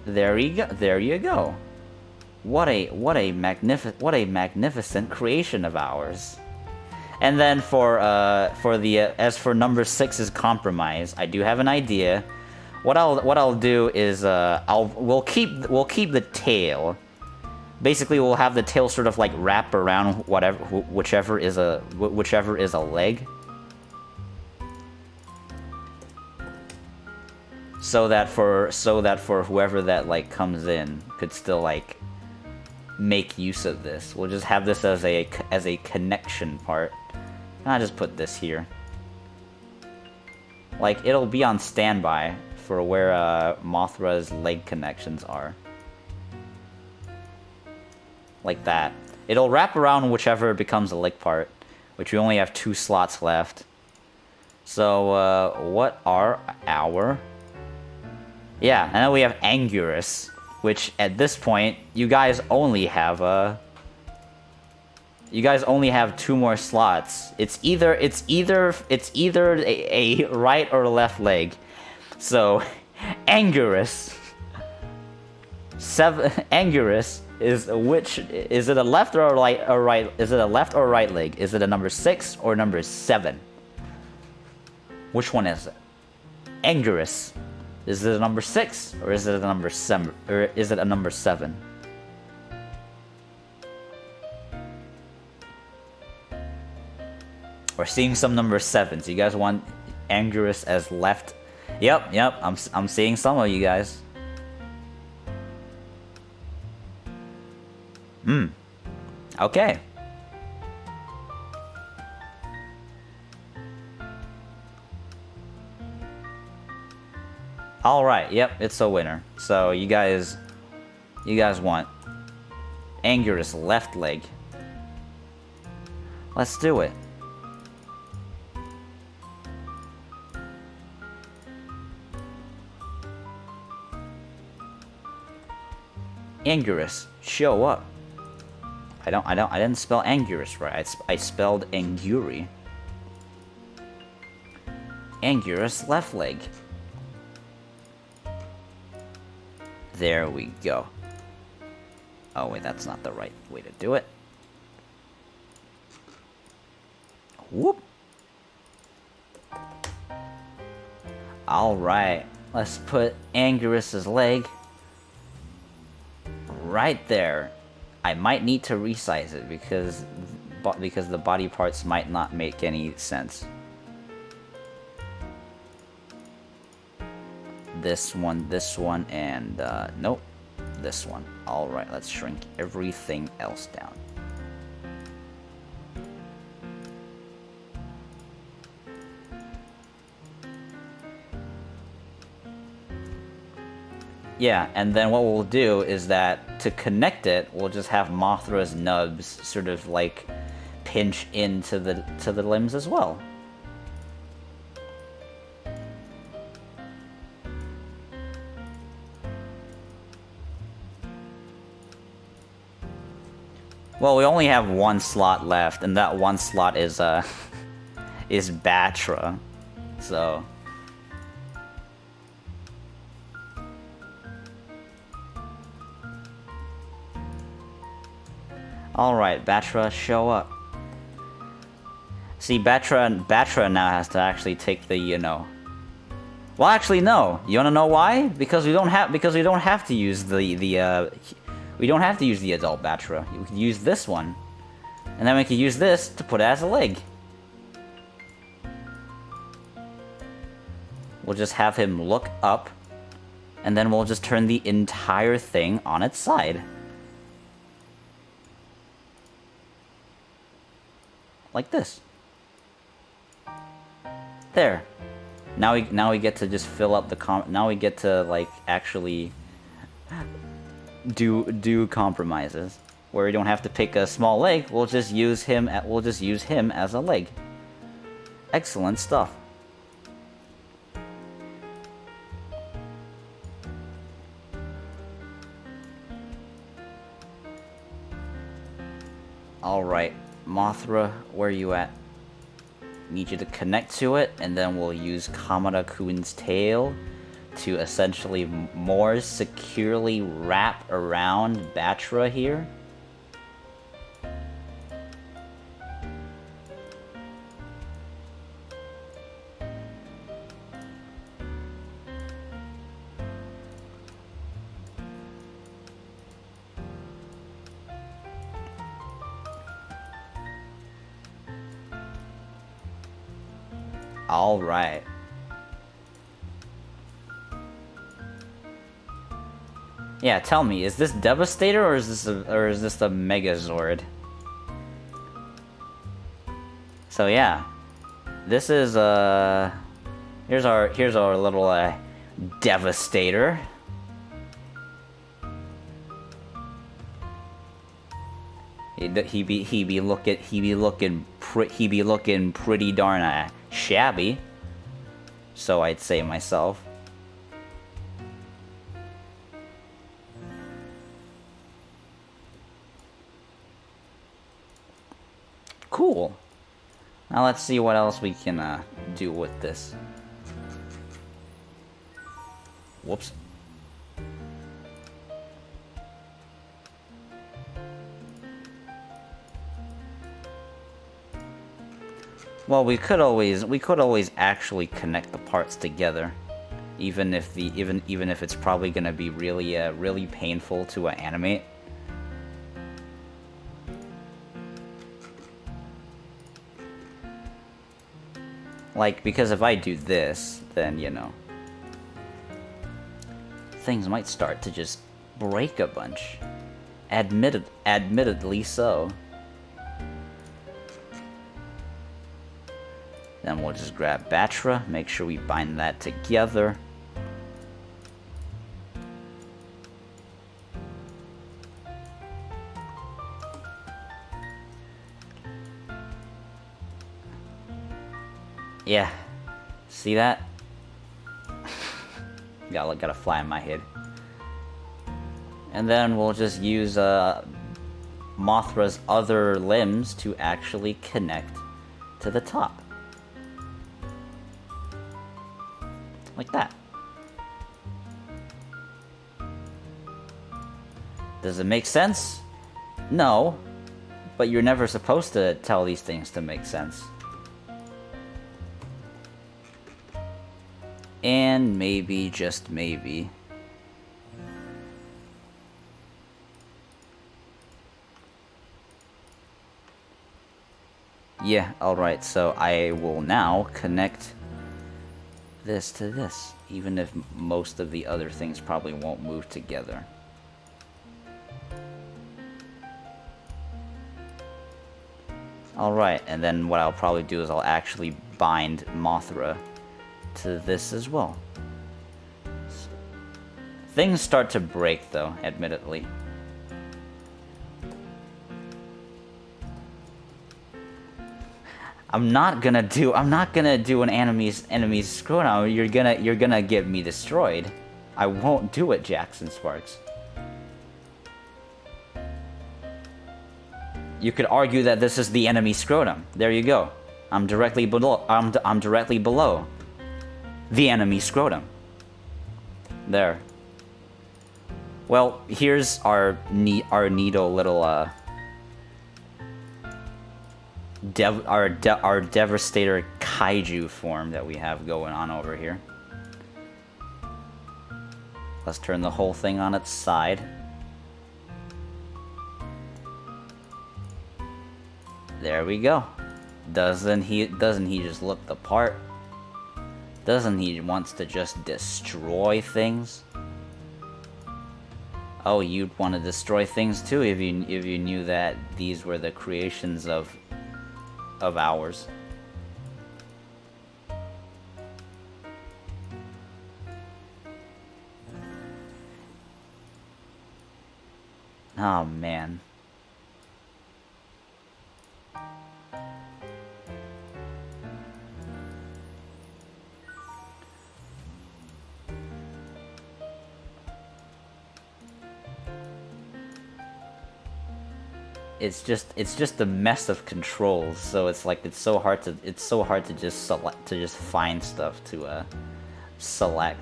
There you go. What a magnificent creation of ours. And then as for number 6's compromise, I do have an idea. What I'll do is we'll keep the tail. Basically, we'll have the tail sort of like wrap around whichever is a leg. So that for whoever that like comes in could still like make use of this. We'll just have this as a connection part. I'll just put this here. Like, it'll be on standby for where Mothra's leg connections are. Like that. It'll wrap around whichever becomes a leg part, which we only have 2 slots left. So, what are our... Yeah, and then we have Anguirus, which at this point, you guys only have 2 more slots. It's either a right or left leg. So, Anguirus. Anguirus is it a left or right? Is it a left or right leg? Is it a number 6 or number 7? Which one is it? Anguirus. Is it a number 6 or is it a number 7? Or is it a number 7? We're seeing some number 7s. You guys want Anguirus as left? Yep. I'm seeing some of you guys. Okay. Alright, yep, it's a winner. So you guys want Anguirus left leg. Let's do it. Anguirus, show up. I didn't spell Anguirus right. I spelled Anguri. Anguirus left leg. There we go. Oh wait, that's not the right way to do it. Whoop. Alright, let's put Anguirus' leg right there. I might need to resize it because because the body parts might not make any sense. This one, and nope, this one. All right, let's shrink everything else down. Yeah, and then what we'll do is that to connect it, we'll just have Mothra's nubs sort of like pinch into the limbs as well. Well, we only have one slot left, and that one slot is is Batra, so. Alright, Batra, show up. See, Batra now has to actually take the, you know... Well, actually, no. You wanna know why? Because we don't have to use we don't have to use the adult Batra. We can use this one. And then we can use this to put it as a leg. We'll just have him look up, and then we'll just turn the entire thing on its side. Like this. There. Now we get to just fill up the now we get to like actually do compromises where we don't have to pick a small leg. We'll just use him as a leg. Excellent stuff. All right. Mothra, where you at? Need you to connect to it, and then we'll use Kamada-kun's tail to essentially more securely wrap around Batra here. All right. Yeah, tell me, is this Devastator or is this a Megazord? So yeah, this is here's our little Devastator. He be looking pretty darn shabby, so I'd say myself. Cool. Now let's see what else we can do with this. Whoops. Well, we could always actually connect the parts together, even if it's probably gonna be really painful to animate. Like, because if I do this, then, you know, things might start to just break a bunch. Admittedly so. Then we'll just grab Batra, make sure we bind that together. Yeah, see that? Got a fly in my head. And then we'll just use Mothra's other limbs to actually connect to the top. Like that. Does it make sense? No, but you're never supposed to tell these things to make sense. And maybe, just maybe, Yeah, alright, so I will now connect this to this, even if most of the other things probably won't move together. Alright, and then what I'll probably do is I'll actually bind Mothra to this as well. Things start to break though, admittedly. I'm not gonna do an enemy's scrotum. You're gonna get me destroyed. I won't do it, Jackson Sparks. You could argue that this is the enemy scrotum. There you go. I'm directly below. I'm directly below the enemy scrotum. There. Well, here's our neato little our devastator kaiju form that we have going on over here. Let's turn the whole thing on its side. There we go. Doesn't he just look the part? Doesn't he wants to just destroy things? Oh, you'd want to destroy things too if you knew that these were the creations of ours. Oh man. It's just a mess of controls, so it's like it's so hard to just select, to just find stuff to select.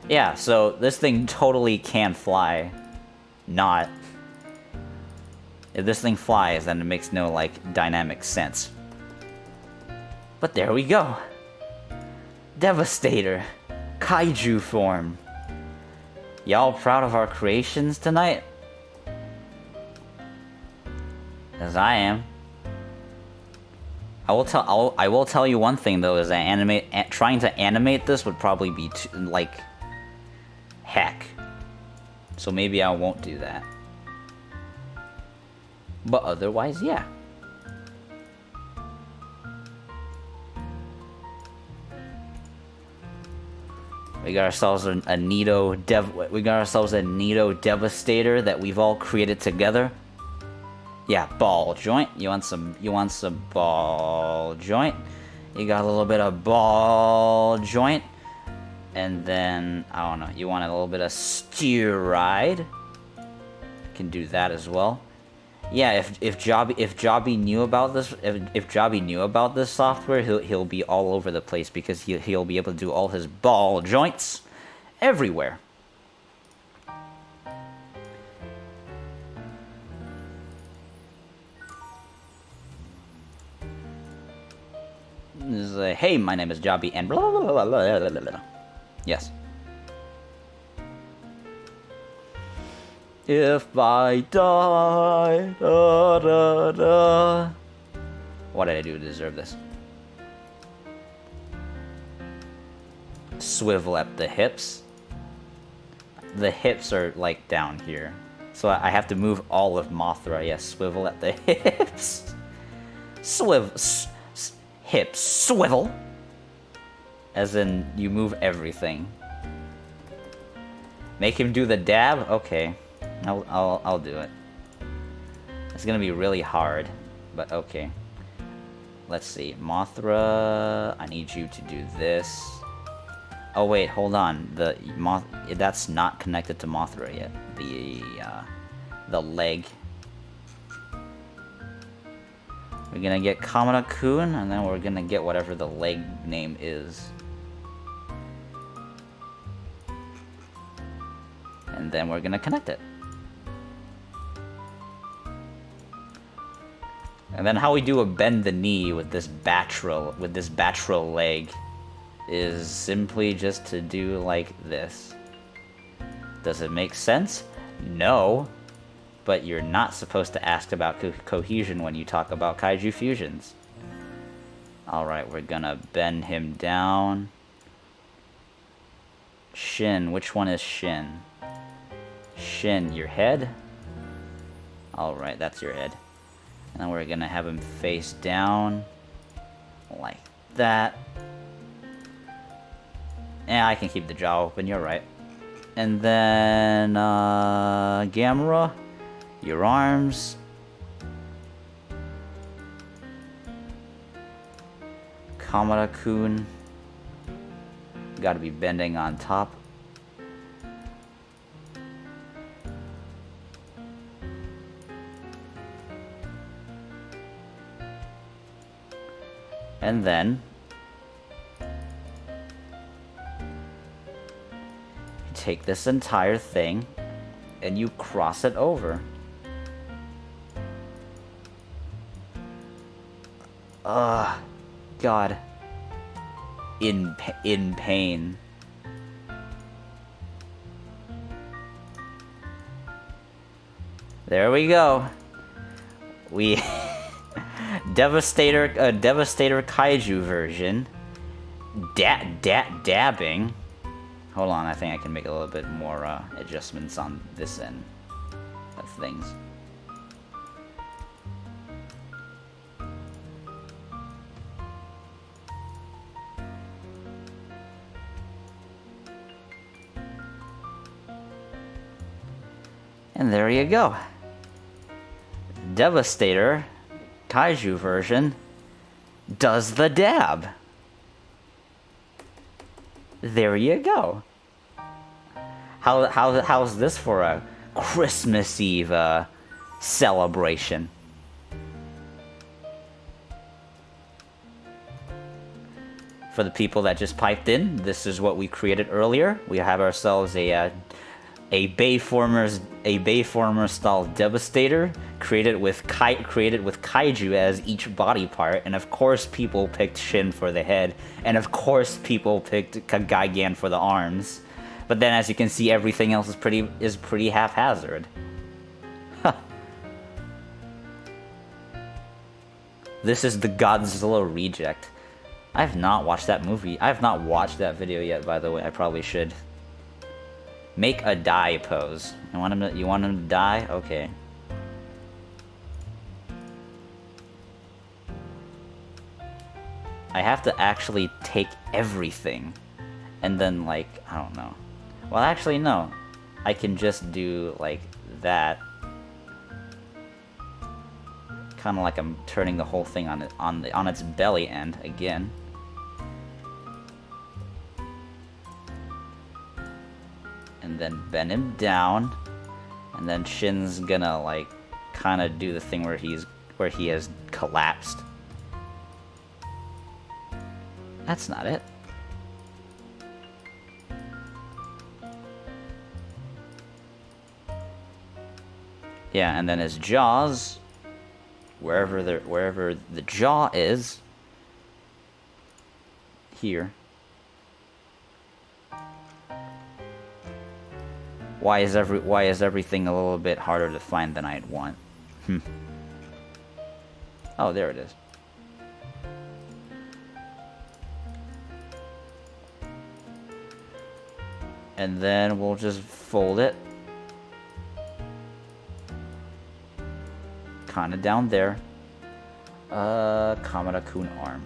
Yeah, so this thing totally can fly. Not. If this thing flies, then it makes no like dynamic sense. But there we go. Devastator. Kaiju form. Y'all proud of our creations tonight? As I am. I will tell you one thing though, is that trying to animate this would probably be like heck. So maybe I won't do that. But otherwise, yeah. We got ourselves a neato devastator that we've all created together. Yeah, ball joint. You want some ball joint. You got a little bit of ball joint. And then I don't know, you want a little bit of steroid. Can do that as well. Yeah, if Jobby knew about this, if Jobby knew about this software, he'll be all over the place because he'll be able to do all his ball joints everywhere. This is hey, my name is Jobby and blah blah blah blah blah blah blah. Yes. If I die, da, da, da. What did I do to deserve this? Swivel at the hips. The hips are like down here, so I have to move all of Mothra. Yes, swivel at the hips. Hips swivel. As in, you move everything. Make him do the dab. Okay. I'll do it. It's gonna be really hard, but okay. Let's see, Mothra. I need you to do this. Oh wait, hold on. That's not connected to Mothra yet. The leg. We're gonna get Kamina-kun, and then we're gonna get whatever the leg name is. And then we're gonna connect it. And then how we do a bend the knee with this Batra leg is simply just to do like this. Does it make sense? No. but you're not supposed to ask about cohesion when you talk about kaiju fusions. Alright, we're gonna bend him down. Shin, which one is Shin? Shin, your head? Alright, that's your head. And then we're gonna have him face down. Like that. Yeah, I can keep the jaw open, you're right. And then, Gamera, your arms. Kamada-kun. Gotta be bending on top. And then you take this entire thing and you cross it over. God. In pain. There we go. We Devastator kaiju version. Dabbing. Hold on, I think I can make a little bit more adjustments on this end of things. And there you go. Devastator kaiju version does the dab. There you go. How's this for a Christmas Eve celebration? For the people that just piped in, this is what we created earlier. We have ourselves a Bayformer style Devastator created with kaiju as each body part, and of course people picked Shin for the head, and of course people picked Gigan for the arms. But then, as you can see, everything else is pretty haphazard. This is the Godzilla reject. I have not watched that movie. I have not watched that video yet, by the way. I probably should. Make a die pose. You want him to die? Okay. I have to actually take everything. And then, like, I don't know. Well, actually, no. I can just do, like, that. Kind of like I'm turning the whole thing on its belly end again. And then bend him down, and then Shin's gonna like kind of do the thing where he has collapsed. That's not it. Yeah, and then his jaws, wherever the jaw is, here. Why is everything a little bit harder to find than I'd want? Oh, there it is. And then we'll just fold it. Kinda down there. Kamada-kun arm.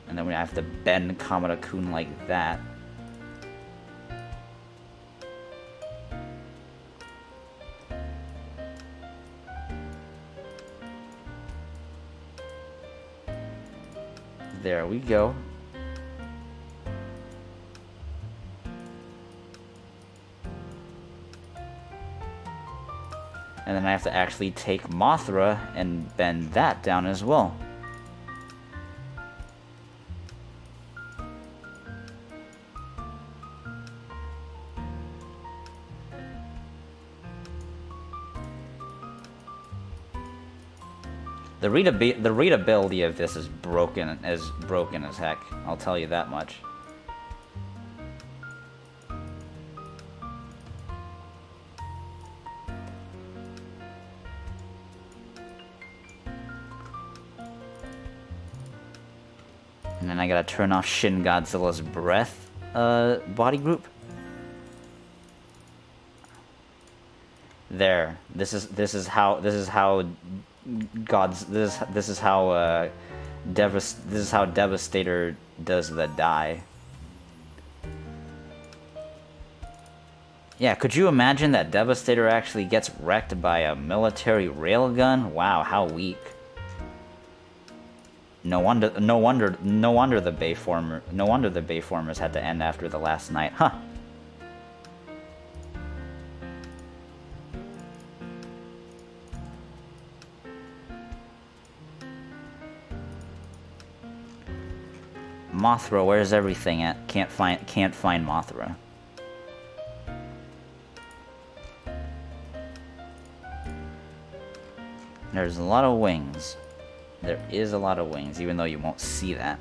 And then we have to bend Kamada-kun like that. There we go. And then I have to actually take Mothra and bend that down as well. The readability of this is broken as heck. I'll tell you that much. And then I gotta turn off Shin Godzilla's breath body group. There. This is how Devastator does the die. Yeah, could you imagine that Devastator actually gets wrecked by a military railgun? Wow, how weak. No wonder the Bayformers had to end after the last night, huh? Mothra, where's everything at? Can't find Mothra. There's a lot of wings. There is a lot of wings, even though you won't see that.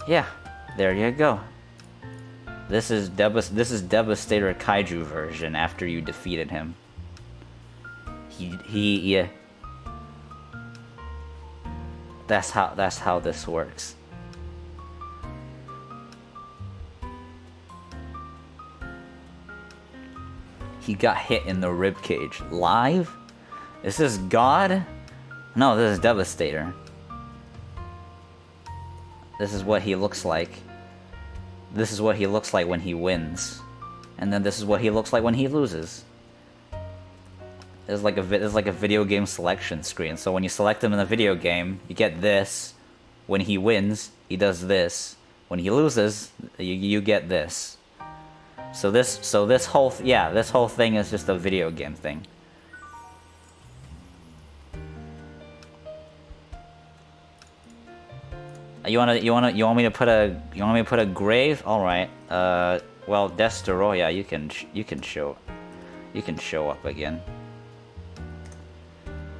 Yeah, there you go. This is Devastator Kaiju version after you defeated him. Yeah. That's how this works. He got hit in the ribcage. Live? Is this God? No, this is Devastator. This is what he looks like. This is what he looks like when he wins. And then this is what he looks like when he loses. It's like a video game selection screen. So when you select him in the video game, you get this. When he wins, he does this. When he loses, you get this. So this whole thing is just a video game thing. You want me to put a grave? All right. Well, Destoroya, you can show up again.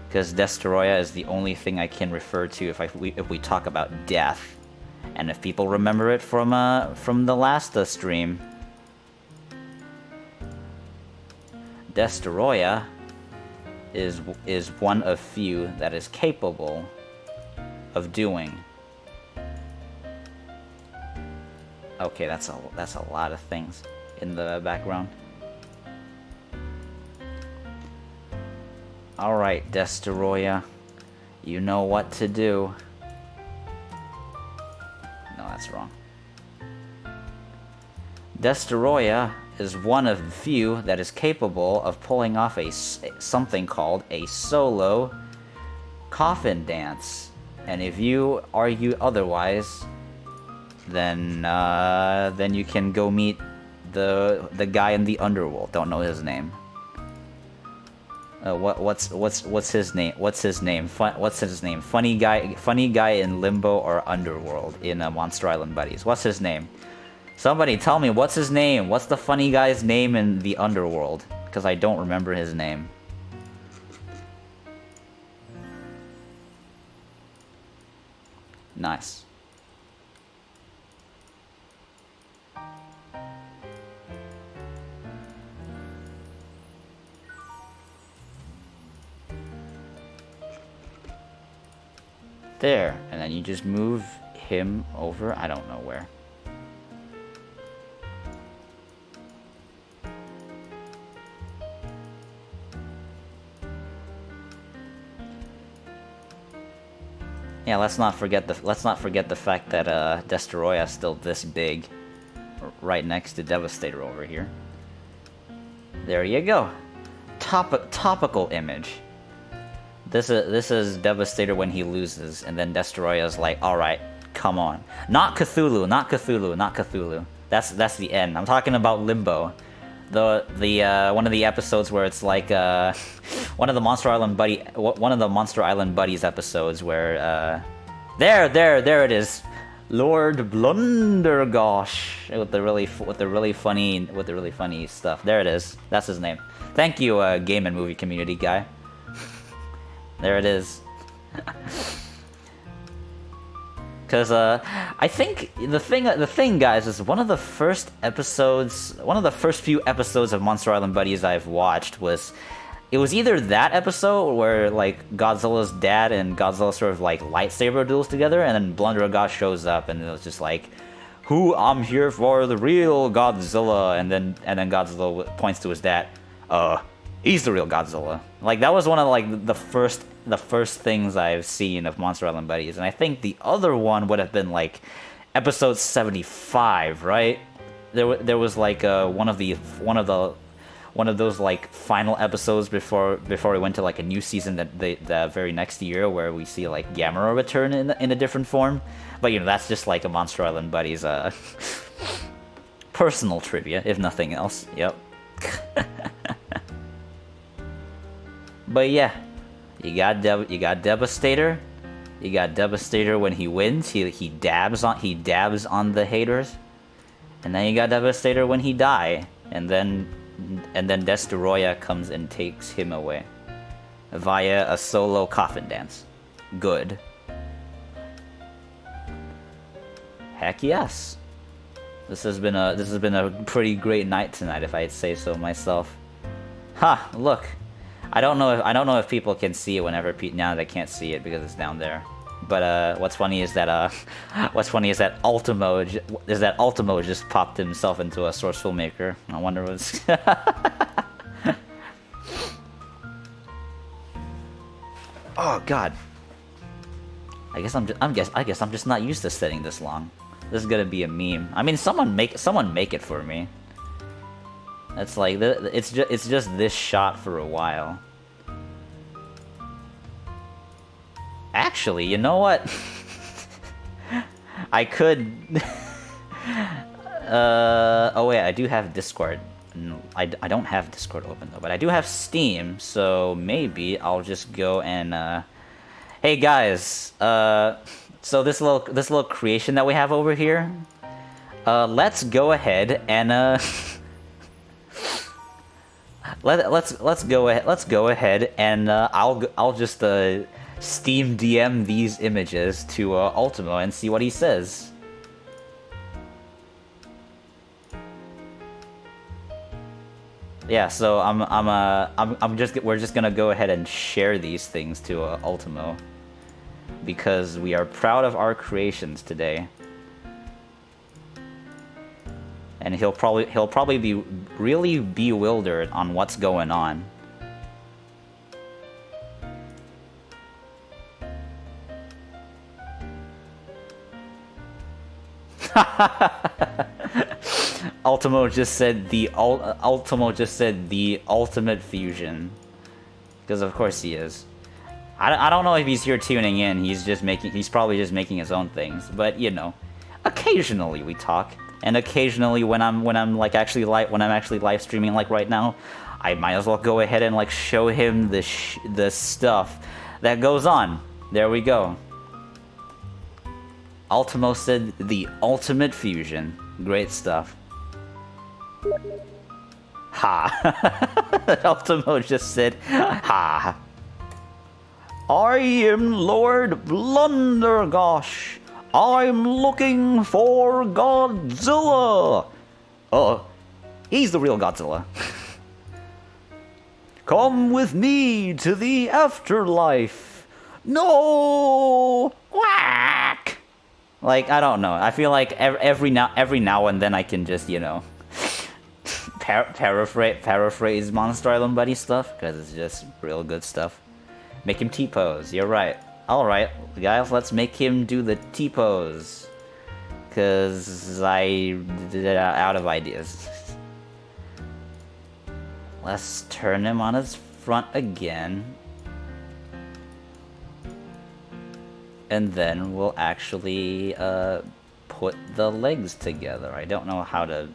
Because Destoroya is the only thing I can refer to if we talk about death, and if people remember it from the last stream. Destoroya is one of few that is capable of doing. Okay, that's a lot of things in the background. All right, Destoroya, you know what to do. No, that's wrong. Destoroya is one of the few that is capable of pulling off something called a solo coffin dance. And if you argue otherwise, then you can go meet the guy in the underworld. Don't know his name. What's his name? What's his name? Funny guy in Limbo or Underworld in Monster Island Buddies. What's his name? Somebody tell me, what's his name? What's the funny guy's name in the Underworld? Because I don't remember his name. Nice. There, and then you just move him over, I don't know where. Yeah, let's not forget the fact that Destoroya is still this big, right next to Devastator over here. There you go. Topical image. This is Devastator when he loses, and then Destoroya is like, all right, come on. Not Cthulhu, not Cthulhu, not Cthulhu. That's the end. I'm talking about Limbo. The one of the episodes where it's like one of the Monster Island Buddies episodes where there it is, Lord Blundergosh with the really funny stuff. There it is. That's his name. Thank you, game and movie community guy. There it is. Because I think the thing, guys, is one of the first few episodes of Monster Island Buddies I've watched was it was either that episode where like Godzilla's dad and Godzilla sort of like lightsaber duels together, and then Blundergosh shows up, and it was just like, I'm here for the real Godzilla," and then Godzilla points to his dad. He's the real Godzilla. Like that was one of like the first things I've seen of Monster Island Buddies, and I think the other one would have been like episode 75, right? There was like one of those like final episodes before we went to like a new season the very next year, where we see like Gamera return in a different form. But you know, that's just like a Monster Island Buddies personal trivia, if nothing else. Yep. But yeah, you got Devastator. You got Devastator when he wins. He dabs on the haters, and then you got Devastator when he die, and then Destoroyah comes and takes him away via a solo coffin dance. Good. Heck yes. This has been a pretty great night tonight, if I'd say so myself. Ha! Look, I don't know if people can see it now they can't see it because it's down there. But what's funny is that Ultimo just popped himself into a source filmmaker. I wonder what's. Oh God. I guess I'm just not used to sitting this long. This is gonna be a meme. I mean, someone make it for me. It's like it's just this shot for a while. Actually, you know what? I could. Oh wait, I do have Discord. No, I don't have Discord open though, but I do have Steam. So maybe I'll just go and. Hey guys, so this little creation that we have over here. Let's go ahead and let's go ahead and I'll just Steam DM these images to Ultimo and see what he says. Yeah, so we're just gonna go ahead and share these things to Ultimo, because we are proud of our creations today. And he'll probably be really bewildered on what's going on. Ultimo just said the ultimate fusion, because of course he is. I don't know if he's here tuning in. He's probably just making his own things. But you know, occasionally we talk, and occasionally when I'm actually live streaming like right now, I might as well go ahead and like show him the stuff that goes on. There we go. Ultimo said the ultimate fusion. Great stuff. Ha. Ultimo just said, ha. I am Lord Blundergosh. I'm looking for Godzilla. He's the real Godzilla. Come with me to the afterlife. No! Whack! Like, I don't know. I feel like every now and then I can just, you know, paraphrase Monster Island Buddy stuff, because it's just real good stuff. Make him T-pose. You're right. Alright, guys, let's make him do the T-pose. Because I'm out of ideas. Let's turn him on his front again. And then we'll actually put the legs together. I don't know how to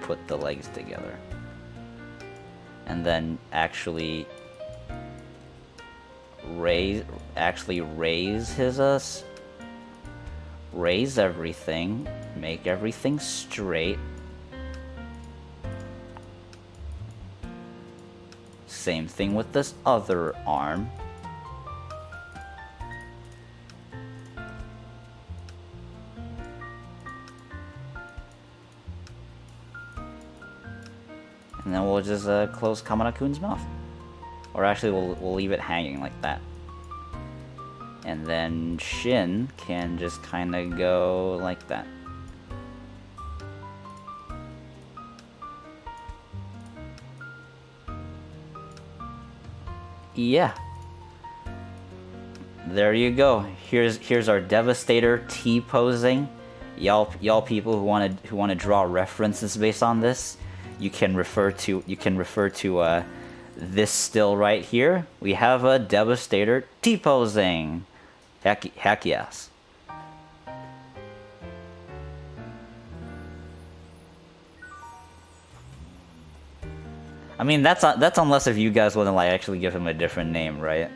put the legs together. And then actually raise everything, make everything straight. Same thing with this other arm. And then we'll just close Kamana-kun's mouth. Or actually, we'll leave it hanging like that. And then Shin can just kind of go like that. Yeah. There you go. Here's our Devastator T-posing. Y'all people who wanna draw references based on this, you can refer to this still right here. We have a Devastator T-posing. Heck yes. I mean, that's unless if you guys want to like actually give him a different name, right?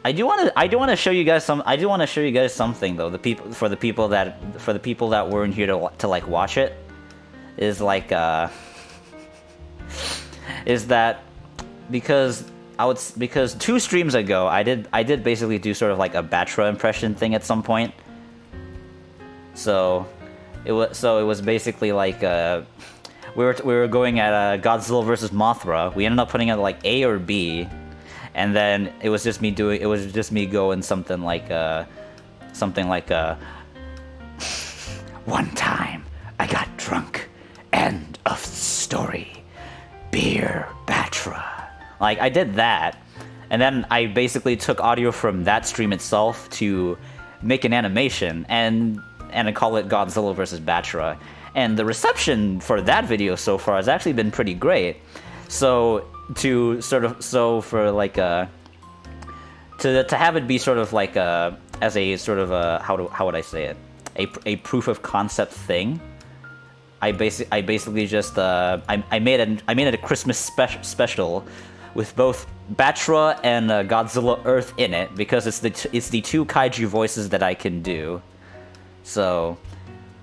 I do want to show you guys something though. For the people that weren't here to like watch it, is like is that because 2 streams ago I did basically do sort of like a Batra impression thing at some point. So it was basically like we were going at Godzilla versus Mothra. We ended up putting it like A or B, and then it was just me going something like one time I got drunk. End of story. Beer Batra. Like, I did that, and then I basically took audio from that stream itself to make an animation, and I call it Godzilla vs. Batra. And the reception for that video so far has actually been pretty great. So to have it be sort of like as a sort of how would I say it, a proof of concept thing. I basically just I made it a Christmas special with both Batra and Godzilla Earth in it, because it's the 2 kaiju voices that I can do. So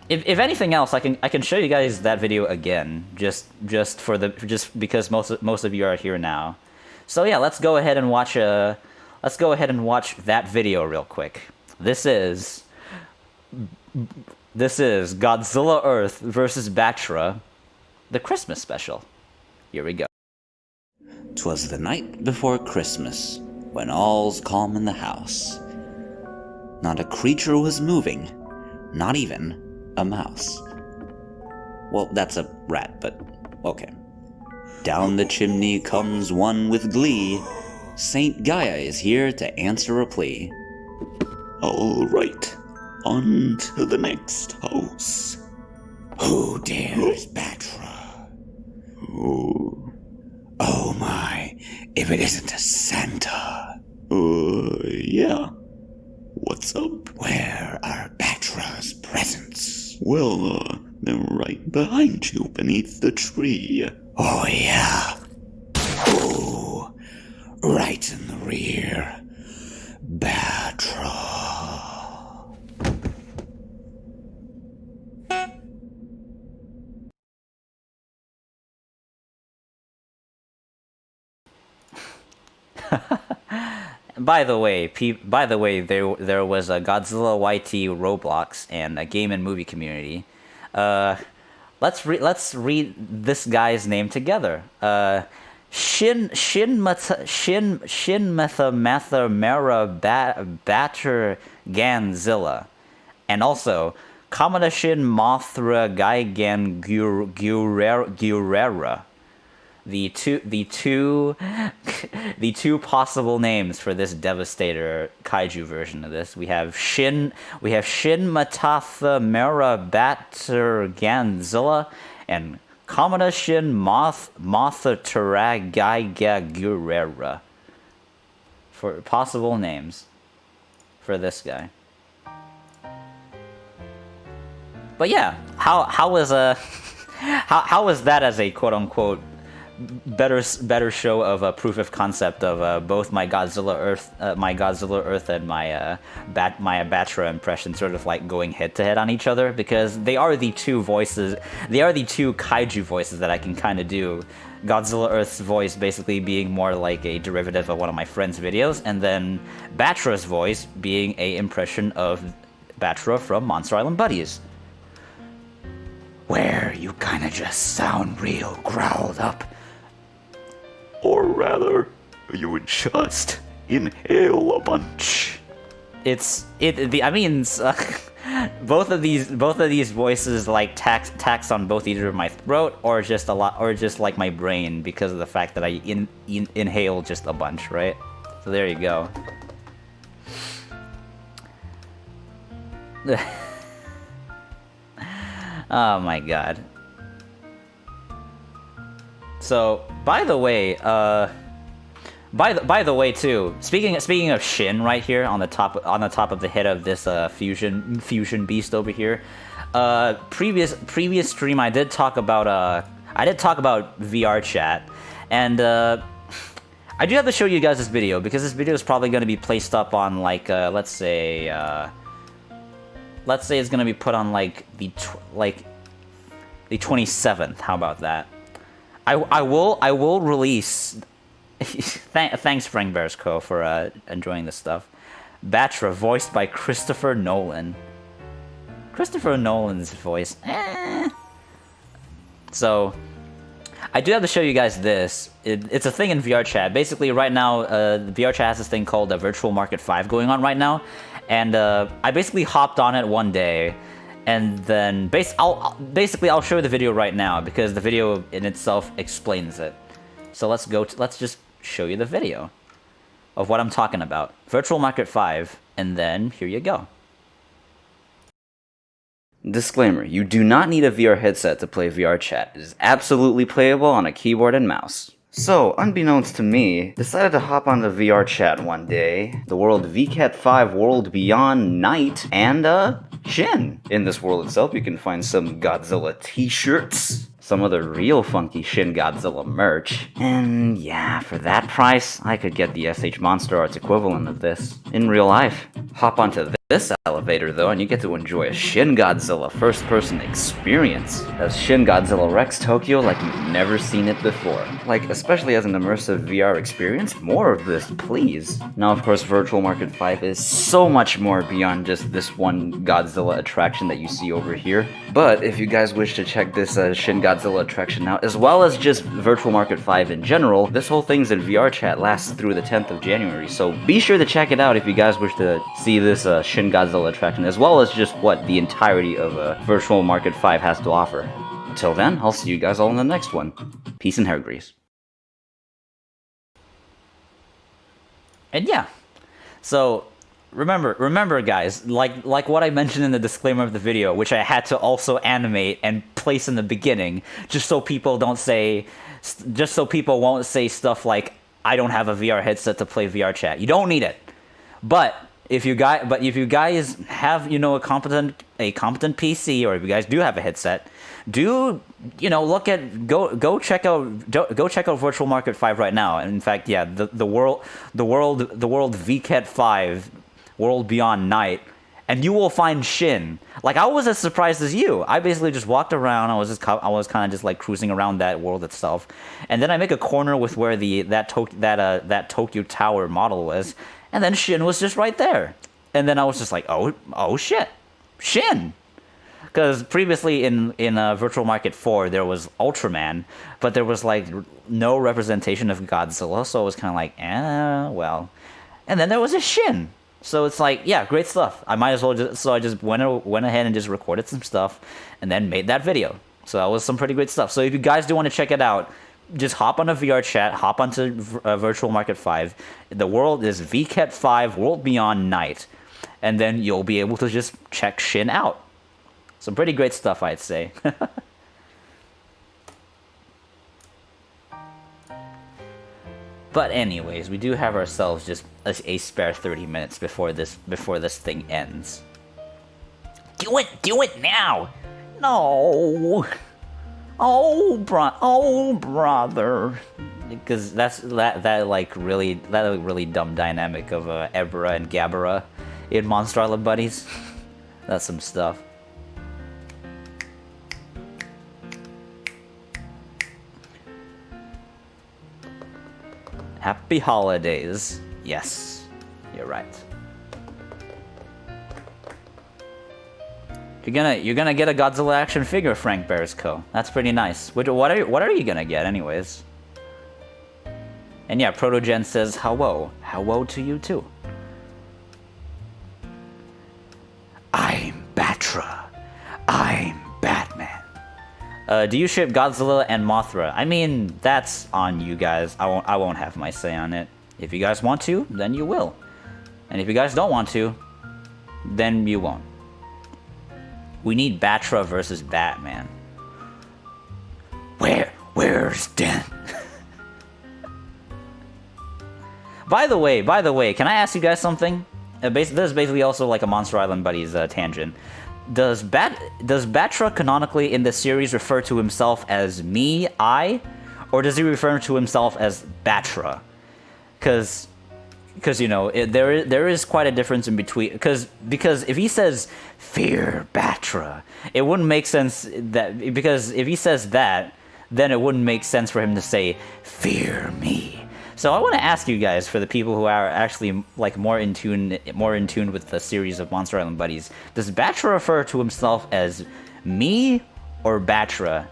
if anything else, I can show you guys that video again, just because most of you are here now. So yeah, let's go ahead and watch that video real quick. This is Godzilla Earth versus Batra, the Christmas special. Here we go. 'Twas the night before Christmas, when all's calm in the house. Not a creature was moving, not even a mouse. Well, that's a rat, but okay. Down the chimney comes one with glee. Saint Gaia is here to answer a plea. All right, on to the next house. Who dares Batra? Oh my, if it isn't a Santa. Yeah. What's up? Where are Batra's presents? Well, they're right behind you beneath the tree. Oh yeah. Oh, right in the rear. Batra. By the way, there was a Godzilla YT Roblox and a game and movie community. Let's read this guy's name together. Shin Matha Mara Batter Ganzilla, and also Kamada Shin Mothra Gaigan Gurera. The two possible names for this Devastator kaiju version of this. We have Shin Matatha Mera Batter Ganzilla and Kamada Shin Motha Taragaiga Gurera for possible names for this guy. But yeah, how was that as a quote unquote better show of a proof of concept of both my Godzilla Earth and my Batra impression sort of like going head to head on each other, because they are the 2 kaiju voices that I can kind of do. Godzilla Earth's voice basically being more like a derivative of one of my friend's videos, and then Batra's voice being a impression of Batra from Monster Island Buddies. where you kind of just sound real growled up. Or rather, you would just inhale a bunch. Both of these voices like tax on both either my throat or just like my brain because of the fact that I inhale just a bunch, right? So there you go. Oh my god. So, by the way, too, speaking of Shin right here on the top of the head of this fusion beast over here. Previous stream I did talk about VR chat, and I do have to show you guys this video because this video is probably going to be placed up on like let's say it's going to be put on like the 27th. How about that? I will release. Thanks, Frank Bears Co. for enjoying this stuff. Batra, voiced by Christopher Nolan. Christopher Nolan's voice. So, I do have to show you guys this. It's a thing in VR chat. Basically, right now, the VR chat has this thing called Virtual Market 5 going on right now. And I basically hopped on it one day. And then, I'll show you the video right now because the video in itself explains it. So let's just show you the video of what I'm talking about. Virtual Market 5, and then here you go. Disclaimer, you do not need a VR headset to play VR chat. It is absolutely playable on a keyboard and mouse. So, unbeknownst to me, decided to hop on the VR chat one day, the world VCAT 5 World Beyond Night, and Shin. In this world itself, you can find some Godzilla t-shirts, some of the real funky Shin Godzilla merch, and yeah, for that price, I could get the SH Monster Arts equivalent of this in real life. Hop onto this elevator though, and you get to enjoy a Shin Godzilla first-person experience as Shin Godzilla wrecks Tokyo like you've never seen it before. Like, especially as an immersive VR experience, more of this, please. Now, of course, Virtual Market 5 is so much more beyond just this one Godzilla attraction that you see over here. But if you guys wish to check this Shin Godzilla attraction out, as well as just Virtual Market 5 in general, this whole thing's in VR chat, lasts through the 10th of January, so be sure to check it out if you guys wish to see this Shin Godzilla attraction, as well as just what the entirety of Virtual Market 5 has to offer. Until then, I'll see you guys all in the next one. Peace and hair grease. And yeah, so remember guys, like what I mentioned in the disclaimer of the video, which I had to also animate and place in the beginning, just so people won't say stuff like, I don't have a VR headset to play VR chat. You don't need it. But if you guys have, a competent PC, or if you guys do have a headset, go check out Virtual Market 5 right now. And in fact, yeah, the world VCAT 5 World Beyond Night, and you will find Shin. Like, I was as surprised as you. I basically just walked around. I was kind of just like cruising around that world itself, and then I make a corner with where that Tokyo Tower model was. And then Shin was just right there. And then I was just like, oh shit, Shin. Because previously in Virtual Market 4, there was Ultraman, but there was like no representation of Godzilla, so it was kind of like, well. And then there was a Shin. So it's like, yeah, great stuff. I might as well so I just went ahead and just recorded some stuff and then made that video. So that was some pretty great stuff. So if you guys do want to check it out, just hop on a VR chat, hop onto Virtual Market 5. The world is VCAT 5 World Beyond Night. And then you'll be able to just check Shin out. Some pretty great stuff, I'd say. But anyways, we do have ourselves just a spare 30 minutes before this thing ends. Do it now! No! Oh, brother. Because that really dumb dynamic of Ebra and Gabara in Monster Island Buddies. That's some stuff. Happy holidays. Yes, you're right. You're gonna get a Godzilla action figure, Frank Bearsco. That's pretty nice. What are you gonna get, anyways? And yeah, Protogen says hello. Hello to you too. I'm Batra. I'm Batman. Do you ship Godzilla and Mothra? I mean, that's on you guys. I won't have my say on it. If you guys want to, then you will. And if you guys don't want to, then you won't. We need Batra versus Batman. Where's Den? By the way, can I ask you guys something? This is basically also like a Monster Island Buddies tangent. Does Batra canonically in the series refer to himself as me, I, or does he refer to himself as Batra? Because you know there is quite a difference in between. Because if he says fear Batra, it wouldn't make sense that because if he says that, then it wouldn't make sense for him to say fear me. So I want to ask you guys, for the people who are actually like more in tune with the series of Monster Island Buddies, does Batra refer to himself as me or Batra?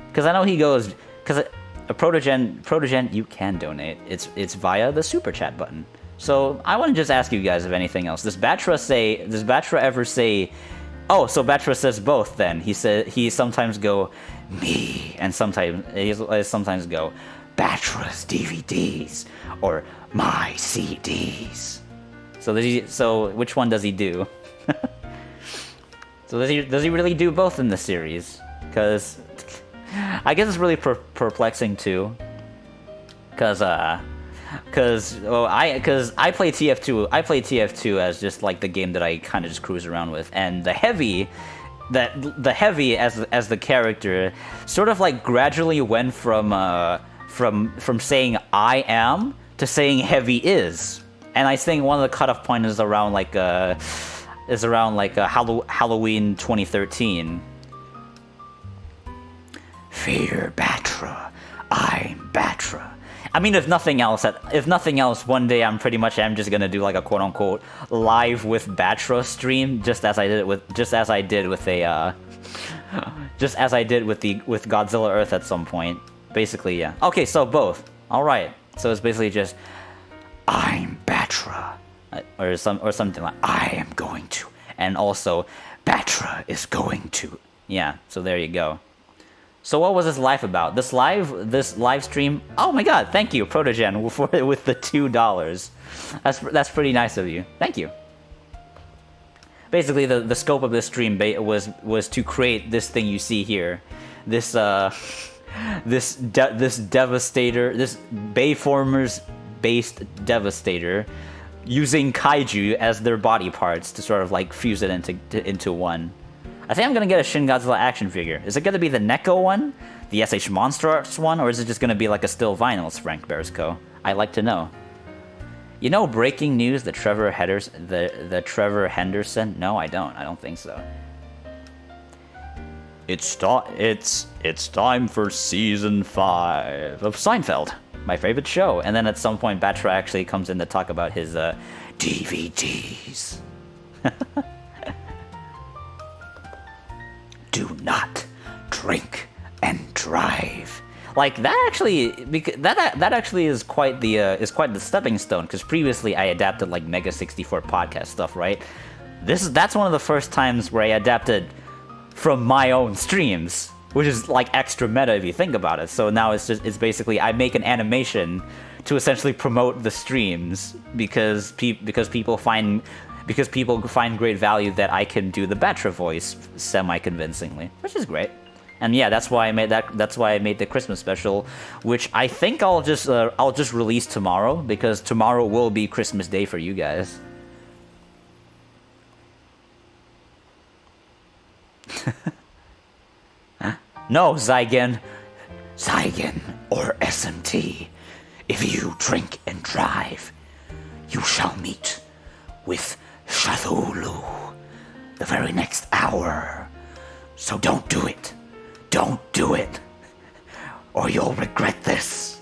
Because I know he goes, because a Protogen, you can donate. It's via the super chat button. So I want to just ask you guys if anything else. Does Batra ever say? Oh, so Batra says both then. He sometimes go me, and sometimes go Batra's DVDs or my CDs. So which one does he do? So does he really do both in the series? Because I guess it's really perplexing too. Because I play TF2. I play TF2 as just like the game that I kind of just cruise around with, and the heavy as the character sort of like gradually went from saying I am to saying heavy is, and I think one of the cutoff point is around like Halloween 2013. Fear Batra. I'm Batra. I mean, if nothing else, one day I'm just gonna do like a quote unquote live with Batra stream, just as I did with Godzilla Earth at some point. Basically, yeah. Okay, so both. All right. So it's basically just I'm Batra, or something like I am going to, and also Batra is going to. Yeah. So there you go. So what was this live about? This live stream? Oh my God! Thank you, Protogen, with the $2. That's pretty nice of you. Thank you. Basically, the scope of this stream was to create this thing you see here, this devastator, this Bayformers based devastator, using kaiju as their body parts to sort of like fuse it into one. I think I'm gonna get a Shin Godzilla action figure. Is it gonna be the Neko one, the SH Monsters one, or is it just gonna be like a still vinyls, Frank Bearsco? I'd like to know. You know, breaking news: the Trevor Henderson. No, I don't. I don't think so. It's time for season 5 of Seinfeld, my favorite show. And then at some point, Batra actually comes in to talk about his DVDs. Do not drink and drive. Like that actually is quite the stepping stone, because previously I adapted like Mega 64 podcast stuff, right? That's one of the first times where I adapted from my own streams, which is like extra meta if you think about it. So now it's basically I make an animation to essentially promote the streams because people find great value that I can do the Batra voice semi-convincingly, which is great. And yeah, that's why I made the Christmas special, which I think I'll just release tomorrow, because tomorrow will be Christmas Day for you guys. No, Zygen or SMT, if you drink and drive, you shall meet with Cthulhu the very next hour. So don't do it. Don't do it, or you'll regret this.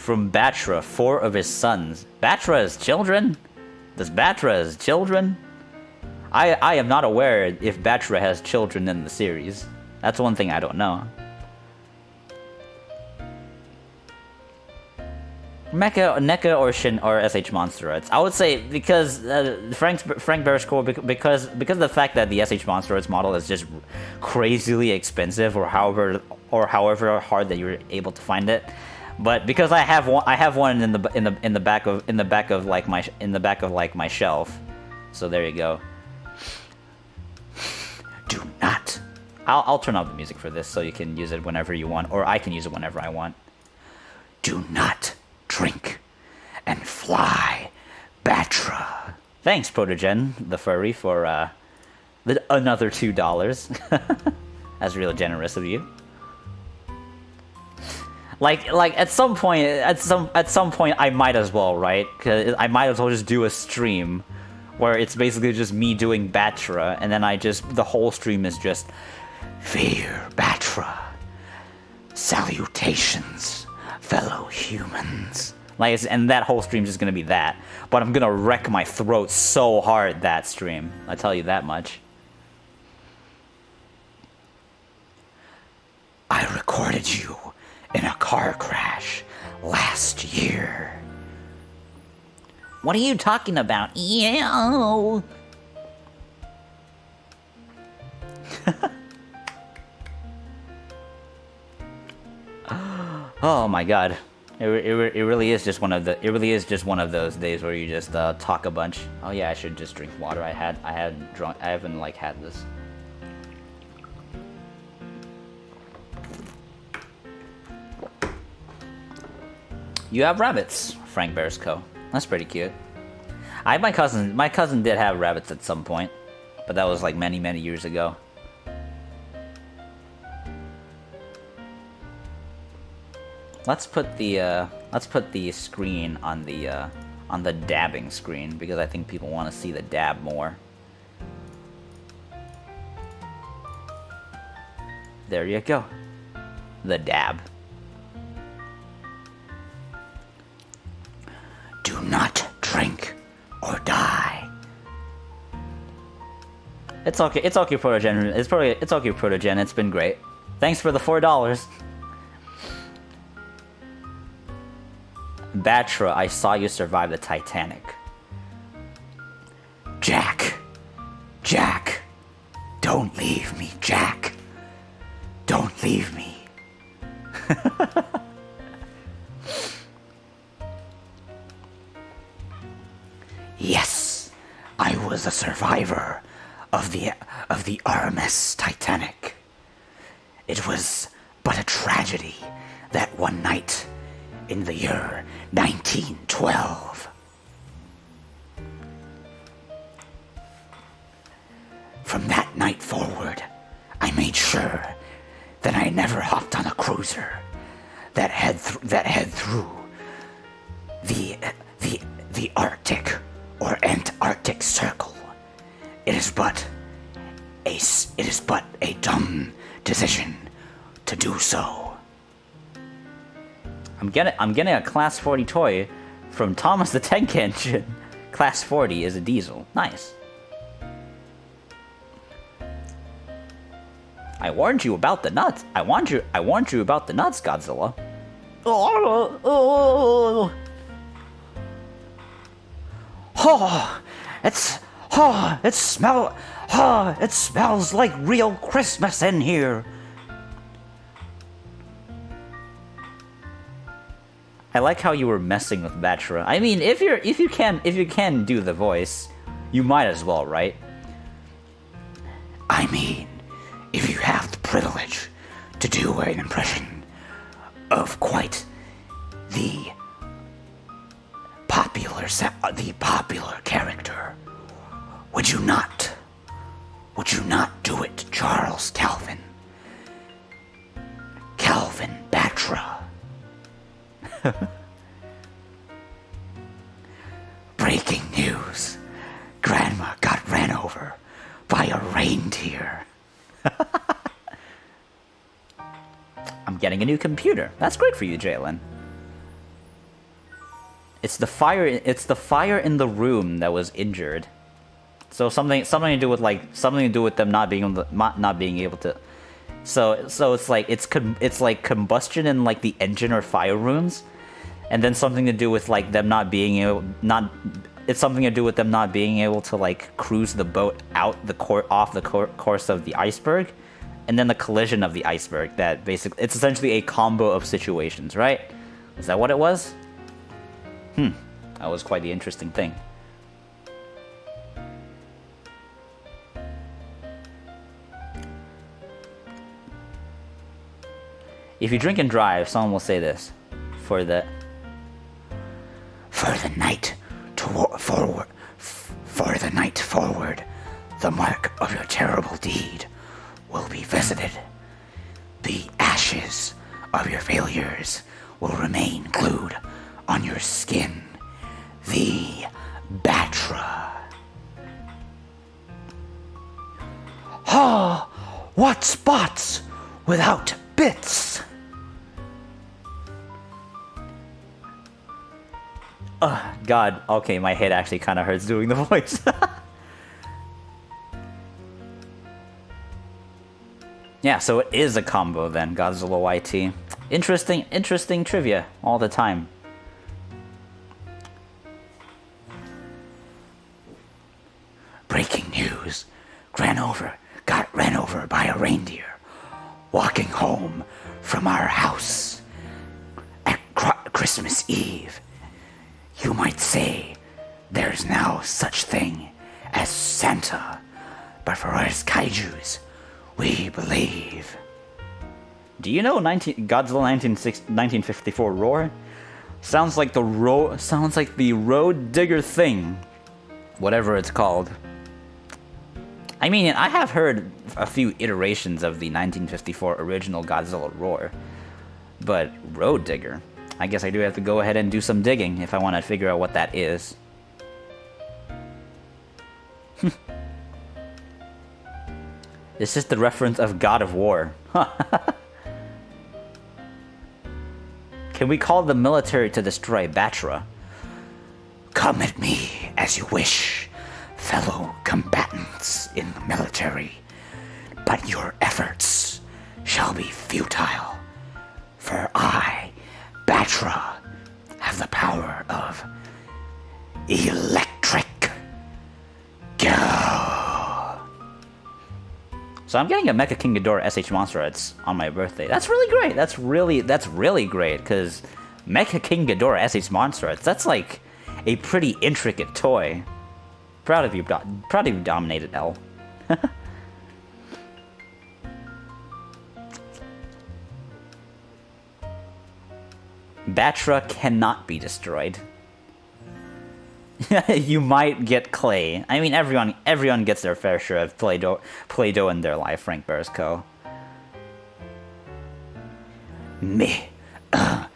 from Batra, 4 of his sons. Batra has children? Does Batra has children? I am not aware if Batra has children in the series. That's one thing I don't know. Mecha, NECA, or Shin, or SH Monsteroids. I would say because Frank Bear's because of the fact that the SH Monsteroids model is just crazily expensive, or however hard that you're able to find it. But because I have one in the back of my shelf. So there you go. Do not. I'll turn off the music for this so you can use it whenever you want, or I can use it whenever I want. Do not drink and fly, Batra. Thanks, Protogen, the furry, for another $2. That's real generous of you. Like at some point, I might as well, right? 'Cause I might as well just do a stream where it's basically just me doing Batra, and then the whole stream is just Fear, Batra. Salutations, fellow humans. and that whole stream's just gonna be that. But I'm gonna wreck my throat so hard that stream. I tell you that much. I recorded you in a car crash last year. What are you talking about? Ew. Oh my god. It really is just one of those days where you just talk a bunch. Oh yeah, I should just drink water. I haven't like had this. You have rabbits, Frank Bears Co. That's pretty cute. My cousin did have rabbits at some point, but that was like many years ago. Let's put the screen on the dabbing screen, because I think people want to see the dab more. There you go. The dab. Do not drink or die. It's okay, Protogen. It's okay, Protogen. It's been great. Thanks for the $4. Batra, I saw you survive the Titanic. Jack, don't leave me, Jack. Don't leave me. Yes, I was a survivor of the RMS Titanic. It was but a tragedy that one night in the year 1912. From that night forward, I made sure that I never hopped on a cruiser that head through the Arctic or Antarctic Circle. It is but a dumb decision to do so. I'm getting a Class 40 toy from Thomas the Tank Engine. Class 40 is a diesel. Nice. I warned you about the nuts. I warned you about the nuts, Godzilla. Oh, it smells like real Christmas in here. I like how you were messing with Batra. I mean, if you can do the voice, you might as well, right? I mean, if you have the privilege to do an impression of quite the popular character, would you not do it, Charles Calvin Batra? Breaking news. Grandma got ran over by a reindeer. I'm getting a new computer. That's great for you, Jalen. It's the fire. It's the fire in the room that was injured. So something to do with them not being able to. So it's like it's like combustion in like the engine or fire rooms, and then something to do with like them not being able It's something to do with them not being able to like cruise the boat off the course of the iceberg, and then the collision of the iceberg. That basically it's essentially a combo of situations, right? Is that what it was? That was quite the interesting thing. If you drink and drive, someone will say this. For the night forward, the mark of your terrible deed will be visited. The ashes of your failures will remain glued on your skin. The Batra. Ha! What spots without bits? God, okay, my head actually kind of hurts doing the voice. Yeah, so it is a combo then, Godzilla YT. Interesting trivia all the time. Breaking news. Got ran over by a reindeer walking home from our house at Christmas Eve. You might say there's now such thing as Santa, but for us kaijus, we believe. Do you know Godzilla 1954 roar? Sounds like the road digger thing, whatever it's called. I mean, I have heard a few iterations of the 1954 original Godzilla roar, but road digger. I guess I do have to go ahead and do some digging if I want to figure out what that is. This is the reference of God of War. Can we call the military to destroy Batra? Come at me as you wish, fellow combatants in the military, but your efforts shall be futile, for I, Batra, have the power of electric. Go! So I'm getting a Mecha King Ghidorah SH Monster Arts on my birthday. That's really great. That's really great, because Mecha King Ghidorah SH Monster Arts, that's like a pretty intricate toy. Proud of you, Dominated L. Batra cannot be destroyed. You might get clay. I mean, everyone gets their fair share of Play-Doh in their life, Frank Beresco. Me, a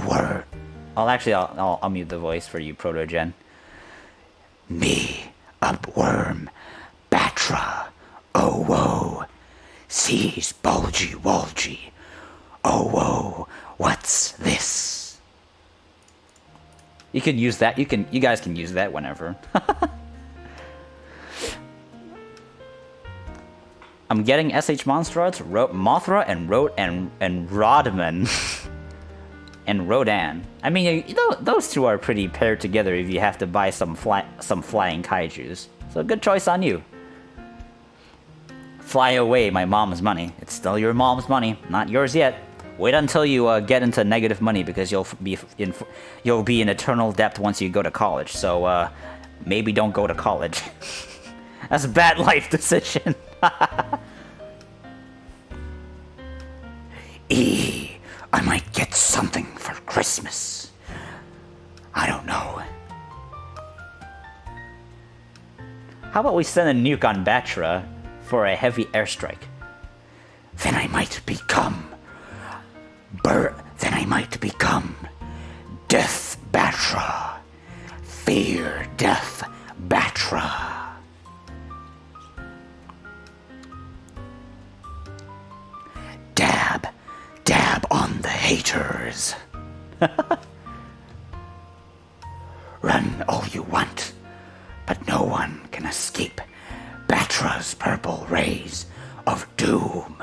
word. I'll mute the voice for you, Proto-Gen. Me, a worm, Batra, oh woe, sees bulgy-walgy, oh woe, what's this? You can use that. You guys can use that whenever. I'm getting SH Monster Arts, Mothra, and Rodman, and Rodan. I mean, those two are pretty paired together if you have to buy some flying kaijus. So good choice on you. Fly away, my mom's money. It's still your mom's money, not yours yet. Wait until you get into negative money, because you'll be in eternal debt once you go to college. So maybe don't go to college. That's a bad life decision. I might get something for Christmas. I don't know. How about we send a nuke on Batra for a heavy airstrike? Then I might become Death Batra. Fear Death Batra. Dab on the haters. you want, but no one can escape Batra's purple rays of doom.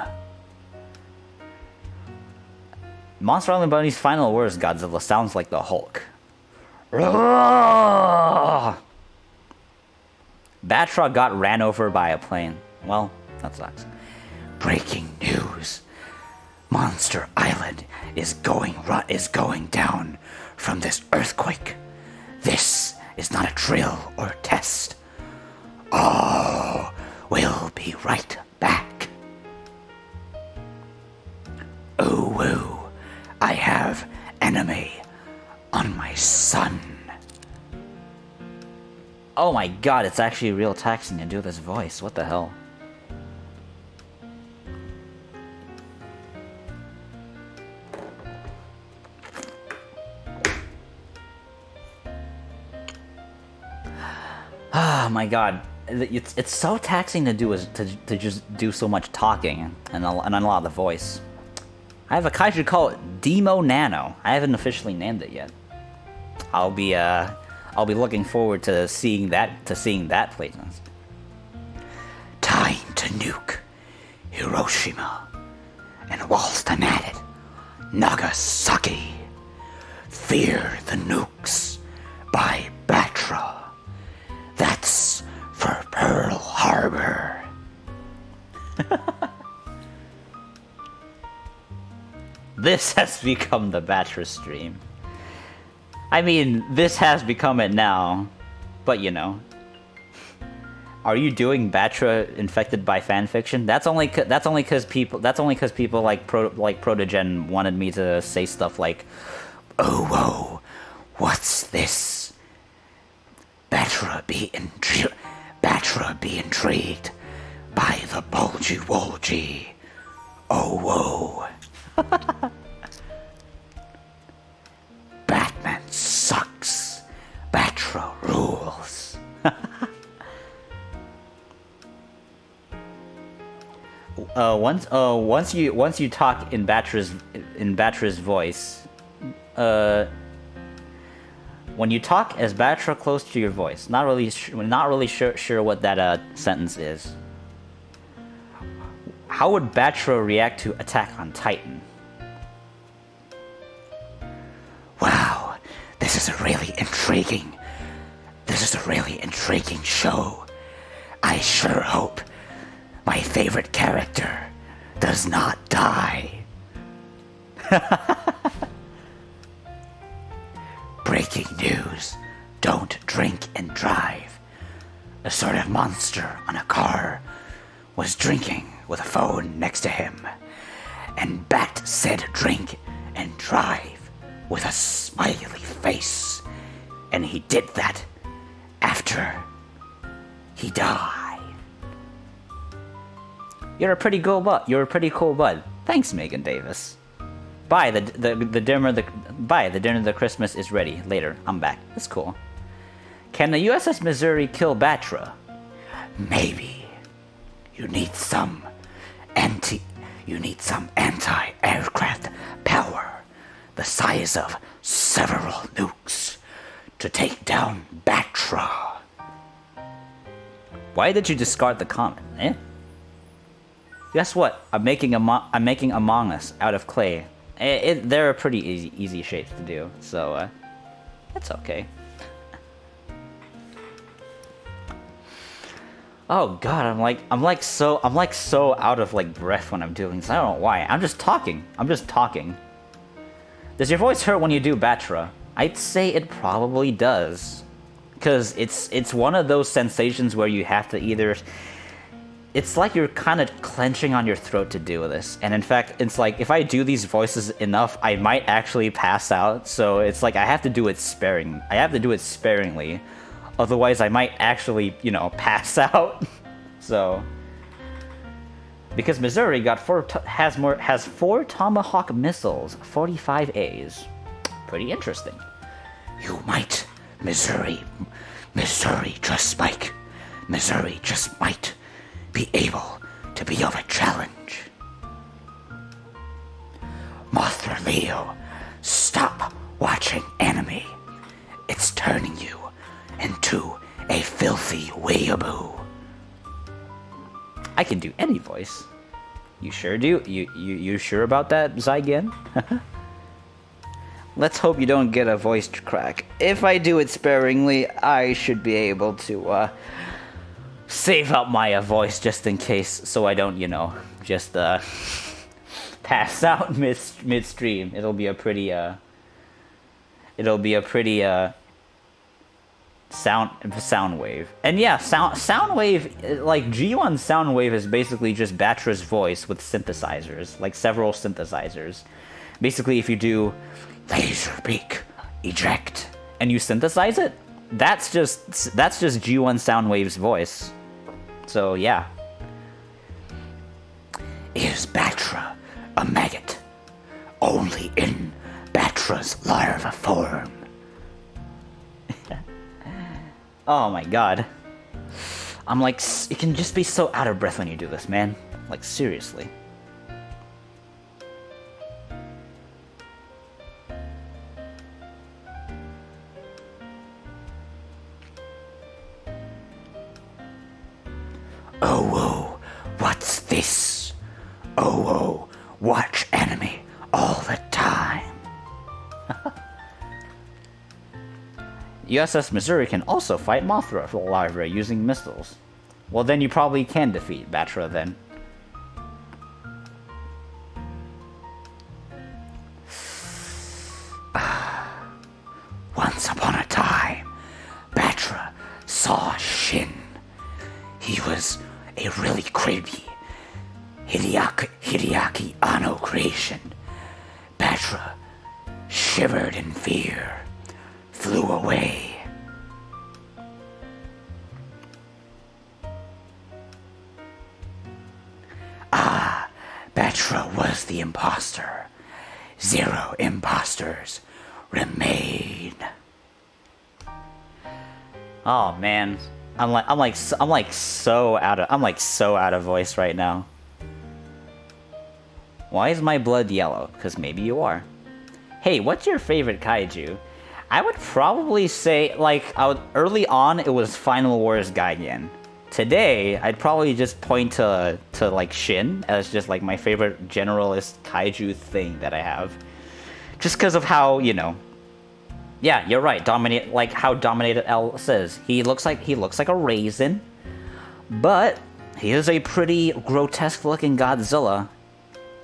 Monster Island Bunny's final words, Godzilla, sounds like the Hulk. Batra got ran over by a plane. Well, that sucks. Breaking news. Monster Island is going down from this earthquake. This is not a drill or a test. Oh, we'll be right back. Ooh, woo. I have enemy on my son. Oh my god, it's actually real taxing to do this voice. What the hell? Oh my god, it's so taxing to do to just do so much talking and unlock the voice. I have a kaiju called Demo Nano. I haven't officially named it yet. I'll be looking forward to seeing that playtest. Time to nuke Hiroshima and whilst I'm at it, Nagasaki. Fear the Nukes by Batra. That's for Pearl Harbor. This has become the Batra stream. I mean, this has become it now, but you know. Are you doing Batra infected by fanfiction? That's only because people like Protogen wanted me to say stuff like, "Oh, whoa, what's this? Batra be intrigued by the bulgy wolgy. Oh, whoa." Batman sucks. Batra rules. Once you talk in Batra's voice, when you talk as Batra close to your voice, not really sure what that sentence is. How would Batra react to Attack on Titan? Wow, this is a really intriguing show. I sure hope my favorite character does not die. Breaking news. Don't drink and drive. A sort of monster on a car was drinking with a phone next to him, and Bat said drink and drive with a smiley face, and he did that after he died. You're a pretty cool bud. Thanks, Megan Davis. Bye. The dinner the Christmas is ready. Later. I'm back. It's cool. Can the USS Missouri kill Batra? Maybe. You need some anti-aircraft power the size of several nukes to take down Batra. Why did you discard the comment, eh? Guess what? I'm making Among Us out of clay. They're a pretty easy shapes to do, so it's okay. Oh god, I'm like so out of breath when I'm doing this. I don't know why. I'm just talking. Does your voice hurt when you do Batra? I'd say it probably does, because it's one of those sensations where you have to either. It's like you're kind of clenching on your throat to do this, and in fact, it's like if I do these voices enough, I might actually pass out. So it's like I have to do it sparingly, otherwise I might actually, pass out. So because Missouri has 4 Tomahawk missiles, 45As, pretty interesting. You might, Missouri just might be able to be of a challenge. Mothra Leo, stop watching anime. It's turning you into filthy weeaboo. I can do any voice. You sure do? You sure about that, Zygen? Let's hope you don't get a voice crack. If I do it sparingly, I should be able to save up my voice just in case, so I don't, just pass out midstream. It'll be a pretty sound wave. And yeah, sound wave, like G1 sound wave is basically just Batra's voice with synthesizers, like several synthesizers. Basically, if you do Laser beak, eject, and you synthesize it, that's just G1 Soundwave's voice. So yeah. Is Batra a maggot? Only in Batra's larva form. Oh my god. I'm like, you can just be so out of breath when you do this, man. Like, seriously. Oh, whoa, what's this? Oh, whoa, watch enemy all the time. USS Missouri can also fight Mothra larvae using missiles. Well, then you probably can defeat Batra then. Once upon a time, Batra saw Shin. He was a really creepy Hideaki Anno creation. Batra shivered in fear, flew away. Batra was the imposter. 0 imposters remain. Oh man, I'm so out of voice right now. Why is my blood yellow? Because maybe you are. Hey, what's your favorite kaiju? I would probably say, early on it was Final Wars Gaiden. Today, I'd probably just point to Shin as just like my favorite generalist kaiju thing that I have. Just because of how, yeah, you're right, how Dominated L says. He looks like a raisin, but he is a pretty grotesque looking Godzilla.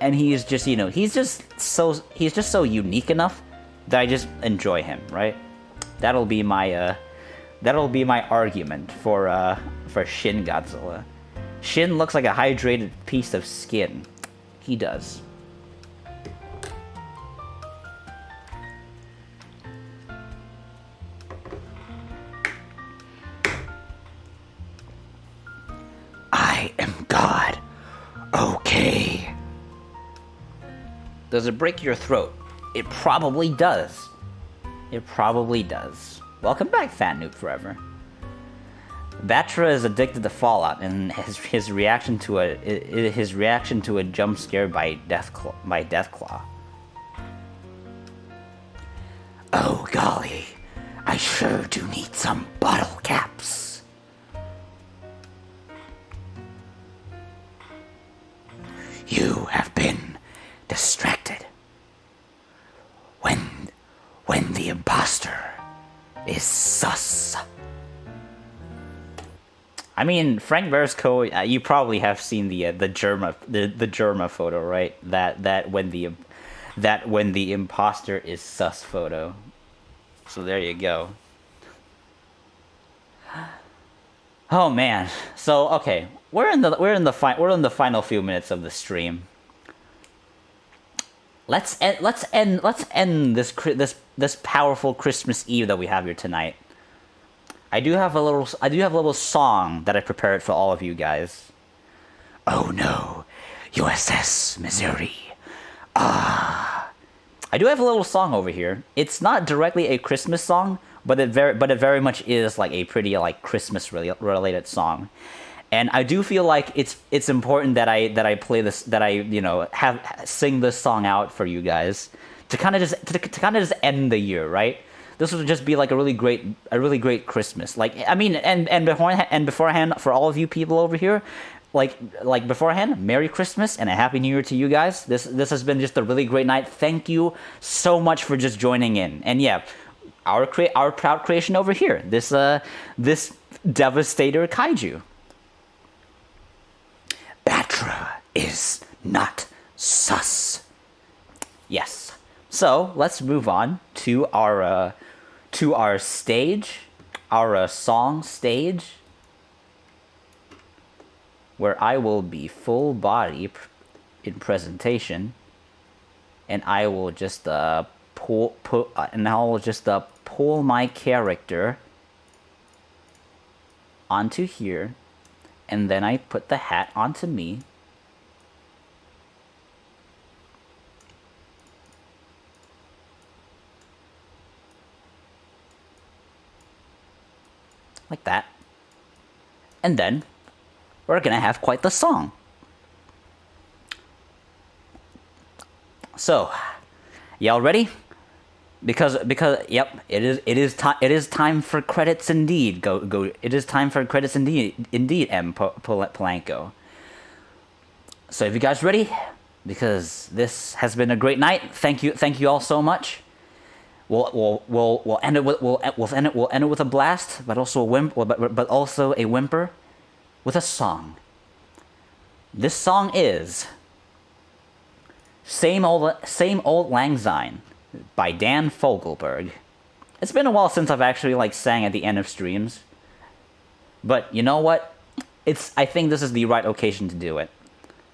And he's just, he's just so unique enough that I just enjoy him, right? That'll be my argument for Shin Godzilla. Shin looks like a hydrated piece of skin. He does. I am God. Okay. Does it break your throat? It probably does. It probably does. Welcome back, Fat Noob Forever. Batra is addicted to Fallout, and his reaction to a jump scare by Deathclaw. Oh golly, I sure do need some bottle caps. You have been distracted. When the imposter is sus. I mean, Frank Versco, you probably have seen the Germa photo, right? That when the imposter is sus photo. So there you go. Oh man. So okay, we're in the final few minutes of the stream. Let's end this powerful Christmas Eve that we have here tonight. I do have a little song that I prepared for all of you guys. Oh no, USS Missouri. I do have a little song over here. It's not directly a Christmas song, but it very much is like a pretty Christmas related song. And I do feel like it's important that I play this, that I sing this song out for you guys to kind of just end the year, right? this would just be like a really great Christmas. Like, I mean, and beforehand for all of you people over here, like beforehand, Merry Christmas and a Happy New Year to you guys. This has been just a really great night. Thank you so much for just joining in. And yeah, our proud creation over here, this devastator kaiju. Batra is not sus. Yes. So let's move on to our stage, our song stage, where I will be full body in presentation, and I will just pull my character onto here, and then I put the hat onto me. Like that. And then we're gonna have quite the song. So, y'all ready? Because yep, it is time for credits indeed. It is time for credits indeed, M. Polanco. So if you guys ready, because this has been a great night. Thank you all so much. We'll end it with a blast, but also a whimper with a song. This song is Same Old Lang Syne by Dan Fogelberg. It's been a while since I've actually sang at the end of streams, but you know what? I think this is the right occasion to do it.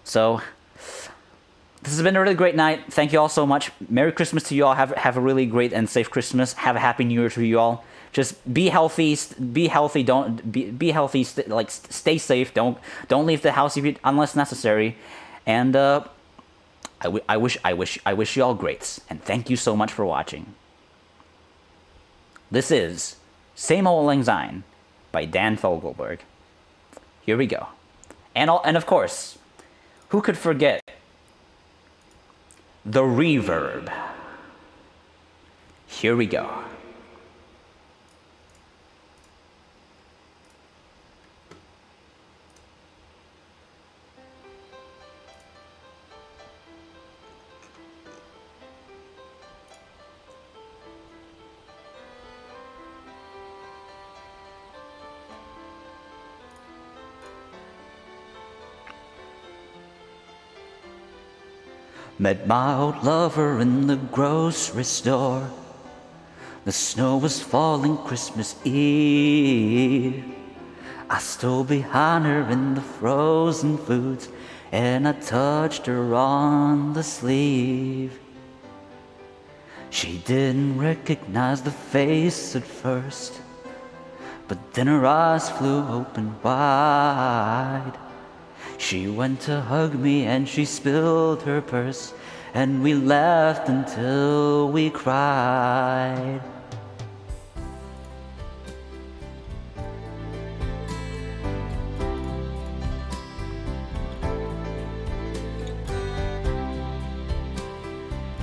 So this has been a really great night. Thank you all so much. Merry Christmas to you all. Have a really great and safe Christmas. Have a Happy New Year to you all. Just be healthy. Be healthy. Be healthy. Stay safe. Don't leave the house unless necessary. And I wish you all greats. And thank you so much for watching. This is Same Old Lang Syne by Dan Fogelberg. Here we go. And of course, who could forget the reverb? Here we go. Met my old lover in the grocery store. The snow was falling Christmas Eve. I stole behind her in the frozen foods, and I touched her on the sleeve. She didn't recognize the face at first, but then her eyes flew open wide. She went to hug me and she spilled her purse, and we laughed until we cried.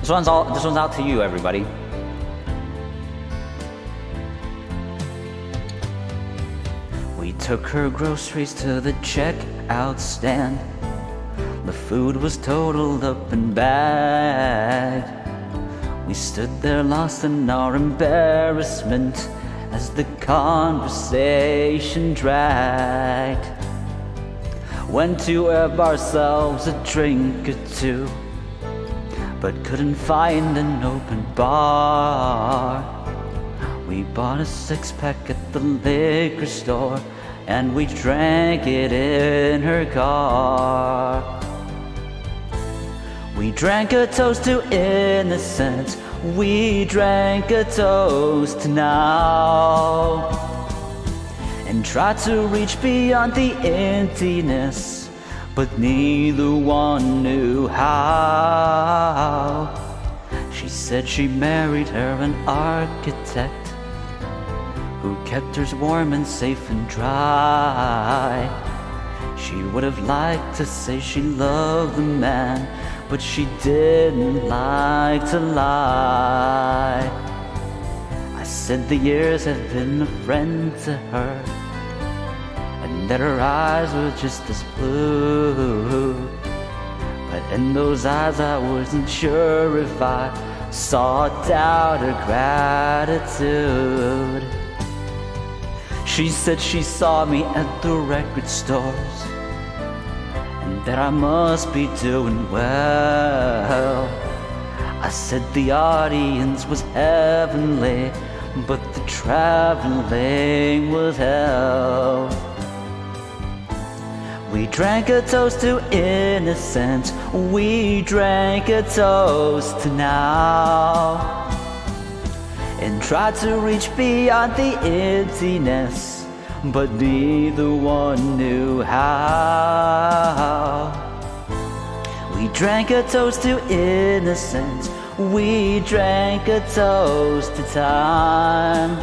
This one's out to you, everybody. We took her groceries to the checkout stand. The food was totaled up and bagged. We stood there lost in our embarrassment as the conversation dragged. Went to have ourselves a drink or two, but couldn't find an open bar. We bought a six-pack at the liquor store, and we drank it in her car. We drank a toast to innocence. We drank a toast to now, and tried to reach beyond the emptiness, but neither one knew how. She said she married her an architect who kept hers warm and safe and dry. She would have liked to say she loved the man, but she didn't like to lie. I said the years have been a friend to her, and that her eyes were just as blue. But in those eyes I wasn't sure if I saw doubt or gratitude. She said she saw me at the record stores, and that I must be doing well. I said the audience was heavenly, but the traveling was hell. We drank a toast to innocence, we drank a toast to now, and tried to reach beyond the emptiness, but neither one knew how. We drank a toast to innocence, we drank a toast to time,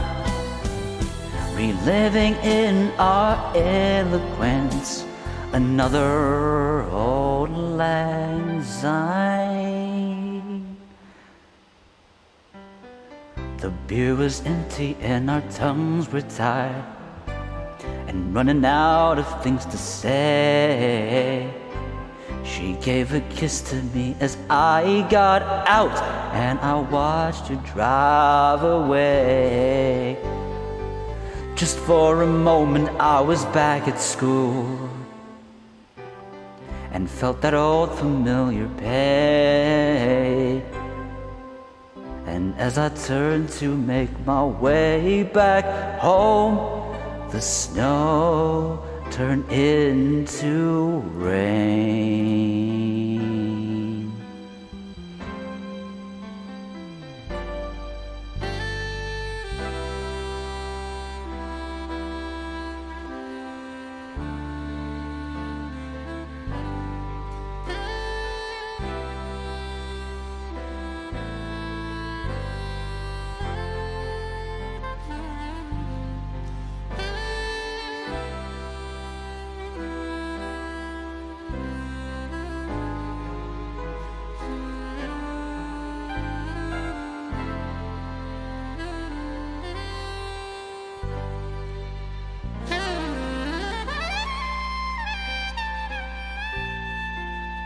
reliving in our eloquence another old lang syne. The beer was empty and our tongues were tied, and running out of things to say. She gave a kiss to me as I got out, and I watched her drive away. Just for a moment I was back at school, and felt that old familiar pain. And as I turned to make my way back home, the snow turned into rain.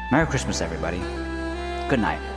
Merry Christmas, everybody. Good night.